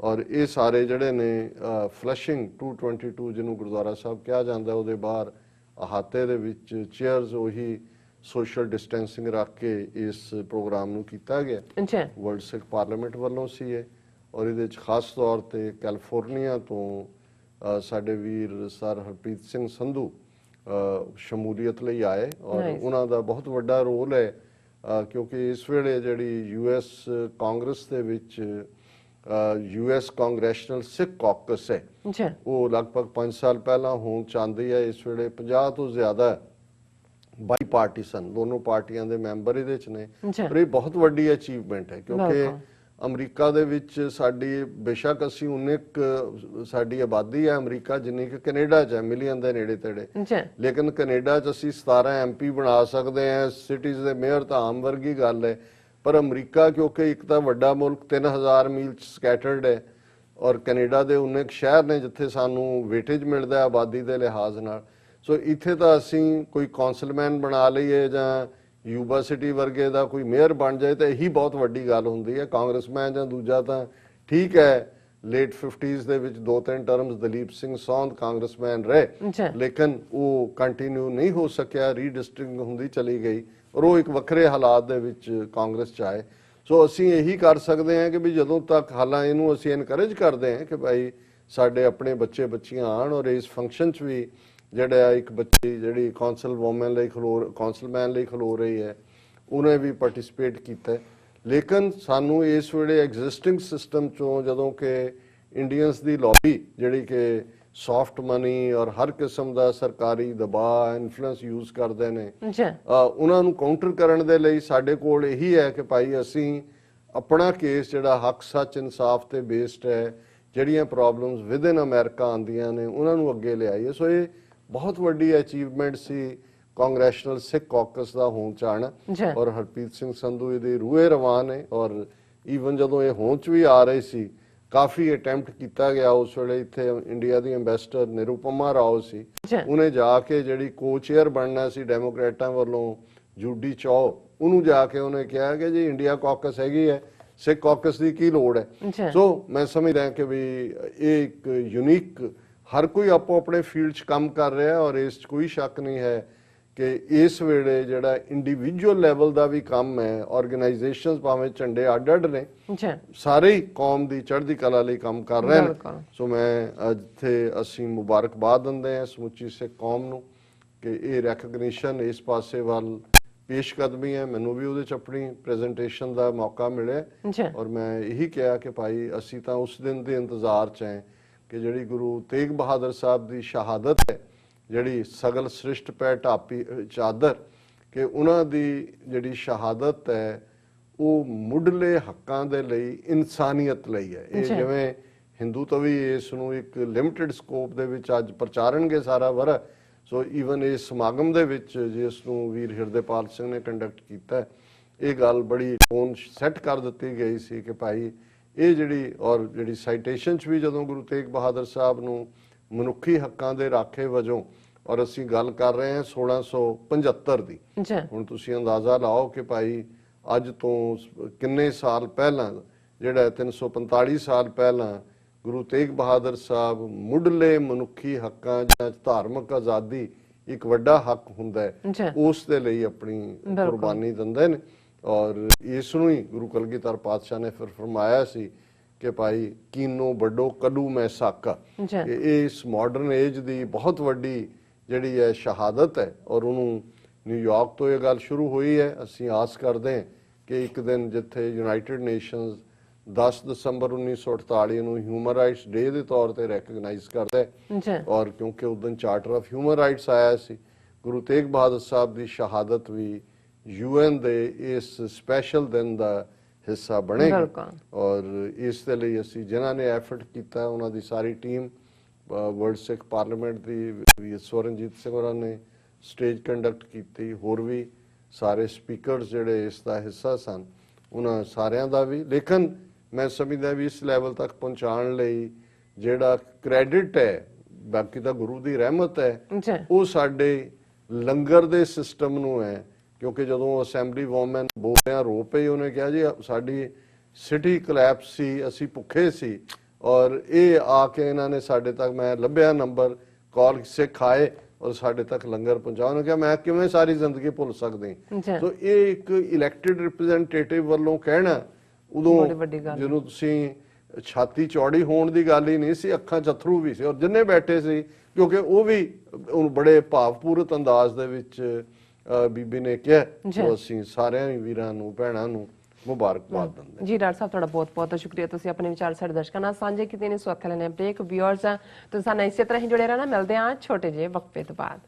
ਔਰ ਇਹ ਸਾਰੇ ਜਿਹੜੇ ਨੇ ਫਲਸ਼ਿੰਗ 222 ਜਿਹਨੂੰ ਗੁਰਦੁਆਰਾ ਸਾਹਿਬ ਕਿਹਾ ਜਾਂਦਾ ਉਹਦੇ ਬਾਹਰ ਅਹਾਤੇ ਦੇ ਵਿੱਚ ਚੇਅਰਸ ਉਹੀ ਸੋਸ਼ਲ ਡਿਸਟੈਂਸਿੰਗ ਰੱਖ ਕੇ ਇਸ ਪ੍ਰੋਗਰਾਮ ਨੂੰ ਕੀਤਾ ਗਿਆ। ਵਰਲਡ ਸਿੱਖ ਪਾਰਲੀਮੈਂਟ ਵੱਲੋਂ ਸੀ ਇਹ ਔਰ ਇਹਦੇ ਵਿੱਚ ਖਾਸ ਤੌਰ ਤੇ ਕੈਲੀਫੋਰਨੀਆ ਤੋਂ ਸਾਡੇ ਵੀਰ ਸਰ ਹਰਪ੍ਰੀਤ ਸਿੰਘ ਸੰਧੂ ਸ਼ਮੂਲੀਅਤ ਲਈ ਆਏ ਔਰ ਉਹਨਾਂ ਦਾ ਬਹੁਤ ਵੱਡਾ ਰੋਲ ਹੈ ਕਿਉਂਕਿ ਇਸ ਵੇਲੇ ਜਿਹੜੀ ਯੂਐਸ ਕਾਂਗਰਸ ਦੇ ਵਿੱਚ ਯੂਐਸ ਕਾਂਗਰੈਸ਼ਨਲ ਸਿੱਖ ਕਾਕਸ ਹੈ ਉਹ ਲਗਭਗ 5 ਸਾਲ ਪਹਿਲਾਂ ਹੋਣ ਚਾਹੁੰਦੀ ਹੈ। ਇਸ ਵੇਲੇ 50 ਤੋਂ ਜ਼ਿਆਦਾ ਬਾਈ ਪਾਰਟੀਸਨ ਦੋਨੋਂ ਪਾਰਟੀਆਂ ਦੇ ਮੈਂਬਰ ਇਹਦੇ ਚ ਨੇ ਪਰ ਇਹ ਬਹੁਤ ਵੱਡੀ ਅਚੀਵਮੈਂਟ ਹੈ ਕਿਉਂਕਿ ਅਮਰੀਕਾ ਦੇ ਵਿੱਚ ਸਾਡੀ ਬੇਸ਼ੱਕ ਅਸੀਂ ਉਨੇ ਸਾਡੀ ਆਬਾਦੀ ਹੈ ਅਮਰੀਕਾ ਜਿੰਨੀ ਕਿ ਕੈਨੇਡਾ ਚ ਹੈ, ਮਿਲੀਅਨ ਦੇ ਨੇੜੇ ਤੇੜੇ, ਲੇਕਿਨ ਕੈਨੇਡਾ ਚ ਅਸੀਂ 17 MP ਬਣਾ ਸਕਦੇ ਹਾਂ, ਸਿਟੀਜ਼ ਦੇ ਮੇਅਰ ਤਾਂ ਆਮ ਵਰਗੀ ਗੱਲ ਹੈ। ਪਰ ਅਮਰੀਕਾ ਕਿਉਂਕਿ ਇੱਕ ਤਾਂ ਵੱਡਾ ਮੁਲਕ 3000 ਮੀਲ ਚ ਸਕੈਟਰਡ ਹੈ ਔਰ ਕੈਨੇਡਾ ਦੇ ਉਨੇ ਸ਼ਹਿਰ ਨੇ ਜਿੱਥੇ ਸਾਨੂੰ ਵੇਟੇਜ ਮਿਲਦਾ ਆਬਾਦੀ ਦੇ ਲਿਹਾਜ਼ ਨਾਲ। ਸੋ ਇੱਥੇ ਤਾਂ ਅਸੀਂ ਕੋਈ ਕੌਂਸਲਮੈਨ ਬਣਾ ਲਈਏ ਜਾਂ ਯੂਬਾ ਸਿਟੀ ਵਰਗੇ ਦਾ ਕੋਈ ਮੇਅਰ ਬਣ ਜਾਏ ਤਾਂ ਇਹੀ ਬਹੁਤ ਵੱਡੀ ਗੱਲ ਹੁੰਦੀ ਹੈ। ਕਾਂਗਰਸਮੈਨ ਜਾਂ ਦੂਜਾ ਤਾਂ ਠੀਕ ਹੈ, ਲੇਟ 50s ਦੇ ਵਿੱਚ 2-3 ਟਰਮਸ ਦਲੀਪ ਸਿੰਘ ਸੌਂਦ ਕਾਂਗਰਸਮੈਨ ਰਹੇ ਲੇਕਿਨ ਉਹ ਕੰਟੀਨਿਊ ਨਹੀਂ ਹੋ ਸਕਿਆ, ਰੀਡਿਸਟ੍ਰਿਕਟਿੰਗ ਹੁੰਦੀ ਚਲੀ ਗਈ ਔਰ ਉਹ ਇੱਕ ਵੱਖਰੇ ਹਾਲਾਤ ਦੇ ਵਿੱਚ ਕਾਂਗਰਸ ਚ ਆਏ। ਸੋ ਅਸੀਂ ਇਹੀ ਕਰ ਸਕਦੇ ਹਾਂ ਕਿ ਵੀ ਜਦੋਂ ਤੱਕ ਹਾਲਾਂ ਇਹਨੂੰ ਅਸੀਂ ਇਨਕਰੇਜ ਕਰਦੇ ਹਾਂ ਕਿ ਭਾਈ ਸਾਡੇ ਆਪਣੇ ਬੱਚੇ ਬੱਚੀਆਂ ਆਣ ਔਰ ਇਸ ਫੰਕਸ਼ਨ ਚ ਵੀ ਜਿਹੜਾ ਇੱਕ ਬੱਚੀ ਜਿਹੜੀ ਕੌਂਸਲਮੈਨ ਲਈ ਖਲੋ ਰਹੀ ਹੈ ਉਹਨੇ ਵੀ ਪਾਰਟਿਸਿਪੇਟ ਕੀਤਾ। ਲੇਕਿਨ ਸਾਨੂੰ ਇਸ ਵੇਲੇ ਐਗਜ਼ਿਸਟਿੰਗ ਸਿਸਟਮ ਚੋਂ ਜਦੋਂ ਕਿ ਇੰਡੀਅਨਸ ਦੀ ਲੌਬੀ ਜਿਹੜੀ ਕਿ ਸੌਫਟ ਮਨੀ ਔਰ ਹਰ ਕਿਸਮ ਦਾ ਸਰਕਾਰੀ ਦਬਾਅ ਇਨਫਲੂਐਂਸ ਯੂਜ਼ ਕਰਦੇ ਨੇ ਉਹਨਾਂ ਨੂੰ ਕਾਊਂਟਰ ਕਰਨ ਦੇ ਲਈ ਸਾਡੇ ਕੋਲ ਇਹੀ ਹੈ ਕਿ ਭਾਈ ਅਸੀਂ ਆਪਣਾ ਕੇਸ ਜਿਹੜਾ ਹੱਕ ਸੱਚ ਇਨਸਾਫ ਤੇ ਬੇਸਡ ਹੈ, ਜਿਹੜੀਆਂ ਪ੍ਰੋਬਲਮਸ ਵਿਦ ਇਨ ਅਮਰੀਕਾ ਆਉਂਦੀਆਂ ਨੇ ਉਹਨਾਂ ਨੂੰ ਅੱਗੇ ਲਿਆਈਏ। ਸੋ ਇਹ ਬਹੁਤ ਵੱਡੀ ਅਚੀਵਮੈਂਟ ਸੀ ਕਾਂਗਰੈਸ਼ਨਲ ਸਿੱਖ ਕਾਕਸ ਦਾ ਹੋਂਦ ਚ ਆਉਣਾ ਔਰ ਹਰਪ੍ਰੀਤ ਸਿੰਘ ਸੰਧੂ ਇਹਦੇ ਰੂਹੇ ਰਵਾਨ ਹੈ ਔਰ ਈਵਨ ਜਦੋਂ ਇਹ ਹੋਂਦ ਚ ਵੀ ਆ ਰਹੇ ਸੀ ਕਾਫੀ ਅਟੈਂਪਟ ਕੀਤਾ ਗਿਆ। ਉਸ ਵੇਲੇ ਇੱਥੇ ਇੰਡੀਆ ਦੀ ਐਂਬੈਸਡਰ ਨਿਰੂਪਮਾ ਰਾਓ ਸੀ, ਉਹਨੇ ਜਾ ਕੇ ਜਿਹੜੀ ਕੋ-ਚੇਅਰ ਬਣਨਾ ਸੀ ਡੈਮੋਕ੍ਰੇਟਾਂ ਵੱਲੋਂ ਜੂਡੀ ਚੌ, ਉਹਨੂੰ ਜਾ ਕੇ ਉਹਨੇ ਕਿਹਾ ਕਿ ਜੀ ਇੰਡੀਆ ਕਾਕਸ ਹੈਗੀ ਹੈ, ਸਿੱਖ ਕਾਕਸ ਦੀ ਕੀ ਲੋੜ ਹੈ। ਸੋ ਮੈਂ ਸਮਝਦਾ ਕਿ ਵੀ ਇਹ ਇੱਕ ਯੂਨੀਕ ਹਰ ਕੋਈ ਆਪੋ ਆਪਣੇ ਫੀਲਡ 'ਚ ਕੰਮ ਕਰ ਰਿਹਾ ਔਰ ਇਸ 'ਚ ਕੋਈ ਸ਼ੱਕ ਨਹੀਂ ਹੈ ਕਿ ਇਸ ਵੇਲੇ ਜਿਹੜਾ ਇੰਡੀਵਿਜੂਅਲ ਲੈਵਲ ਦਾ ਵੀ ਕੰਮ ਹੈ, ਆਰਗੇਨਾਈਜੇਸ਼ਨਸ ਭਾਵੇਂ ਝੰਡੇ ਅੱਡ-ਅੱਡ ਨੇ ਸਾਰੇ ਹੀ ਕੌਮ ਦੀ ਚੜ੍ਹਦੀ ਕਲਾ ਲਈ ਕੰਮ ਕਰ ਰਹੇ ਨੇ। ਸੋ ਮੈਂ ਇੱਥੇ ਅਸੀਂ ਮੁਬਾਰਕਬਾਦ ਦਿੰਦੇ ਹਾਂ ਸਮੁੱਚੀ ਸਿੱਖ ਕੌਮ ਨੂੰ ਕਿ ਇਹ ਰੈਕਗਨੀਸ਼ਨ ਇਸ ਪਾਸੇ ਵੱਲ ਪੇਸ਼ਕਦਮੀ ਹੈ। ਮੈਨੂੰ ਵੀ ਉਹਦੇ 'ਚ ਆਪਣੀ ਪ੍ਰੈਜੈਂਟੇਸ਼ਨ ਦਾ ਮੌਕਾ ਮਿਲਿਆ ਔਰ ਮੈਂ ਇਹੀ ਕਿਹਾ ਕਿ ਭਾਈ ਅਸੀਂ ਤਾਂ ਉਸ ਦਿਨ ਦੇ ਇੰਤਜ਼ਾਰ 'ਚ ਹੈ ਕਿ ਜਿਹੜੀ ਗੁਰੂ ਤੇਗ ਬਹਾਦਰ ਸਾਹਿਬ ਦੀ ਸ਼ਹਾਦਤ ਹੈ, ਜਿਹੜੀ ਸਗਲ ਸ੍ਰਿਸ਼ਟ ਪੈ ਢਾਪੀ ਚਾਦਰ, ਕਿ ਉਹਨਾਂ ਦੀ ਜਿਹੜੀ ਸ਼ਹਾਦਤ ਹੈ ਉਹ ਮੁੱਢਲੇ ਹੱਕਾਂ ਦੇ ਲਈ, ਇਨਸਾਨੀਅਤ ਲਈ ਹੈ। ਇਹ ਜਿਵੇਂ ਹਿੰਦੂ ਤਾਂ ਵੀ ਇਸ ਨੂੰ ਇੱਕ ਲਿਮਟਿਡ ਸਕੋਪ ਦੇ ਵਿੱਚ ਅੱਜ ਪ੍ਰਚਾਰਨਗੇ ਸਾਰਾ ਵਰ੍ਹਾ। ਸੋ ਈਵਨ ਇਸ ਸਮਾਗਮ ਦੇ ਵਿੱਚ ਜਿਸ ਨੂੰ ਵੀਰ ਹਿਰਦੇਪਾਲ ਸਿੰਘ ਨੇ ਕੰਡਕਟ ਕੀਤਾ, ਇਹ ਗੱਲ ਬੜੀ ਟੋਨ ਸੈੱਟ ਕਰ ਦਿੱਤੀ ਗਈ ਸੀ ਕਿ ਭਾਈ ਇਹ ਜਿਹੜੀ ਸਾਈਟੇਸ਼ਨ 'ਚ ਵੀ ਜਦੋਂ ਗੁਰੂ ਤੇਗ ਬਹਾਦਰ ਸਾਹਿਬ ਨੂੰ ਮਨੁੱਖੀ ਹੱਕਾਂ ਦੇ ਰਾਖੇ ਵਜੋਂ ਔਰ ਅਸੀਂ ਗੱਲ ਕਰ ਰਹੇ ਹਾਂ 1675 ਦੀ। ਹੁਣ ਤੁਸੀਂ ਅੰਦਾਜ਼ਾ ਲਾਓ ਕਿ ਭਾਈ ਅੱਜ ਤੋਂ ਕਿੰਨੇ ਸਾਲ ਪਹਿਲਾਂ, ਜਿਹੜਾ 345 ਸਾਲ ਪਹਿਲਾਂ ਗੁਰੂ ਤੇਗ ਬਹਾਦਰ ਸਾਹਿਬ ਮੁੱਢਲੇ ਮਨੁੱਖੀ ਹੱਕਾਂ ਜਾਂ ਧਾਰਮਿਕ ਆਜ਼ਾਦੀ ਇੱਕ ਵੱਡਾ ਹੱਕ ਹੁੰਦਾ ਹੈ, ਉਸ ਦੇ ਲਈ ਆਪਣੀ ਕੁਰਬਾਨੀ ਦਿੰਦੇ ਨੇ। ਔਰ ਇਸ ਨੂੰ ਹੀ ਗੁਰੂ ਕਲਗੀਧਰ ਪਾਤਸ਼ਾਹ ਨੇ ਫਿਰ ਫਰਮਾਇਆ ਸੀ ਕਿ ਭਾਈ ਕੀਨੋ ਵੱਡੋ ਕਲੂ ਮੈਂ ਸਾਕਾ। ਇਸ ਮਾਡਰਨ ਏਜ ਦੀ ਬਹੁਤ ਵੱਡੀ ਜਿਹੜੀ ਹੈ ਸ਼ਹਾਦਤ ਹੈ, ਔਰ ਉਹਨੂੰ ਨਿਊਯਾਰਕ ਤੋਂ ਇਹ ਗੱਲ ਸ਼ੁਰੂ ਹੋਈ ਹੈ। ਅਸੀਂ ਆਸ ਕਰਦੇ ਹਾਂ ਕਿ ਇੱਕ ਦਿਨ ਜਿੱਥੇ ਯੂਨਾਈਟਿਡ ਨੇਸ਼ਨਸ 10 ਦਸੰਬਰ 1948 ਨੂੰ ਹਿਊਮਨ ਰਾਈਟਸ ਡੇ ਦੇ ਤੌਰ ਤੇ ਰੈਕਗਨਾਈਜ਼ ਕਰਦਾ ਹੈ, ਔਰ ਕਿਉਂਕਿ ਉਸ ਦਿਨ ਚਾਰਟਰ ਆਫ ਹਿਊਮਨ ਰਾਈਟਸ ਆਇਆ ਸੀ, ਗੁਰੂ ਤੇਗ ਬਹਾਦਰ ਸਾਹਿਬ ਦੀ ਸ਼ਹਾਦਤ ਵੀ UN ਦੇ ਇਸ ਸਪੈਸ਼ਲ ਦਿਨ ਦਾ ਹਿੱਸਾ ਬਣੇਗੀ। ਔਰ ਇਸ ਦੇ ਲਈ ਅਸੀਂ ਜਿਨ੍ਹਾਂ ਨੇ ਐਫਰਟ ਕੀਤਾ, ਉਹਨਾਂ ਦੀ ਸਾਰੀ ਟੀਮ, ਵਰਲਡ ਸਿੱਖ ਪਾਰਲੀਮੈਂਟ ਦੀ ਵੀ ਸਵਰਨਜੀਤ ਸਿੰਘ ਹੋਰਾਂ ਨੇ ਸਟੇਜ ਕੰਡਕਟ ਕੀਤੀ, ਹੋਰ ਵੀ ਸਾਰੇ ਸਪੀਕਰਸ ਜਿਹੜੇ ਇਸ ਦਾ ਹਿੱਸਾ ਸਨ, ਉਹਨਾਂ ਸਾਰਿਆਂ ਦਾ ਵੀ। ਲੇਕਿਨ ਮੈਂ ਸਮਝਦਾ ਵੀ ਇਸ ਲੈਵਲ ਤੱਕ ਪਹੁੰਚਾਉਣ ਲਈ ਜਿਹੜਾ ਕ੍ਰੈਡਿਟ ਹੈ, ਬਾਕੀ ਤਾਂ ਗੁਰੂ ਦੀ ਰਹਿਮਤ ਹੈ, ਉਹ ਸਾਡੇ ਲੰਗਰ ਦੇ ਸਿਸਟਮ ਨੂੰ ਹੈ। ਕਿਉਂਕਿ ਜਦੋਂ ਅਸੈਂਬਲੀ ਵੂਮਨ ਬੋਲਿਆ ਰੋ ਪਈ, ਉਹਨੇ ਕਿਹਾ ਜੀ ਸਾਡੀ ਸਿਟੀ ਕਲੈਪਸ ਸੀ, ਅਸੀਂ ਭੁੱਖੇ ਸੀ, ਔਰ ਇਹ ਆ ਕੇ ਇਹਨਾਂ ਨੇ ਸਾਡੇ ਤੱਕ, ਮੈਂ ਲੱਭਿਆ ਨੰਬਰ, ਕਾਲ ਸਿੱਖ ਆਏ ਔਰ ਸਾਡੇ ਤੱਕ ਲੰਗਰ ਪਹੁੰਚਾਇਆ। ਉਹਨੇ ਕਿਹਾ ਮੈਂ ਕਿਵੇਂ ਸਾਰੀ ਜ਼ਿੰਦਗੀ ਭੁੱਲ ਸਕਦੀ। ਸੋ ਇਹ ਇੱਕ ਇਲੈਕਟਿਡ ਰਿਪਰੈਜ਼ੈਂਟੇਟਿਵ ਵੱਲੋਂ ਕਹਿਣਾ, ਉਦੋਂ ਜਦੋਂ ਤੁਸੀਂ ਛਾਤੀ ਚੌੜੀ ਹੋਣ ਦੀ ਗੱਲ ਹੀ ਨਹੀਂ ਸੀ, ਅੱਖਾਂ 'ਚ ਅਥਰੂ ਵੀ ਸੀ, ਔਰ ਜਿੰਨੇ ਬੈਠੇ ਸੀ, ਕਿਉਂਕਿ ਉਹ ਵੀ ਬੜੇ ਭਾਵਪੂਰਤ ਅੰਦਾਜ਼ ਦੇ ਵਿੱਚ ਬੀਬੀ ਨੇ ਕਿਹਾ, ਜੋ ਅਸੀਂ ਸਾਰਿਆਂ ਵੀਰਾਂ ਨੂੰ ਭੈਣਾਂ ਨੂੰ ਮੁਬਾਰਕਬਾਦ ਦਿੰਦੇ। ਜੀ ਡਾਕਟਰ ਸਾਹਿਬ, ਤੁਹਾਡਾ ਬਹੁਤ ਬਹੁਤ ਸ਼ੁਕਰੀਆ, ਤੁਸੀਂ ਆਪਣੇ ਵਿਚਾਰ ਸਾਡੇ ਦਰਸ਼ਕਾਂ ਨਾਲ ਸਾਂਝੇ ਕੀਤੇ ਨੇ। ਸੋ ਅੱਖਾਂ ਲੈਣੇ ਬ੍ਰੇਕ, ਵਿਊਅਰਸ ਤੁਸੀਂ ਸਾਨੂੰ ਇਸੇ ਤਰ੍ਹਾਂ ਹੀ ਜੁੜੇ ਰਹਿਣਾ। ਮਿਲਦੇ ਹਾਂ ਛੋਟੇ ਜਿਹੇ ਵਕਫੇ ਤੋਂ ਬਾਅਦ।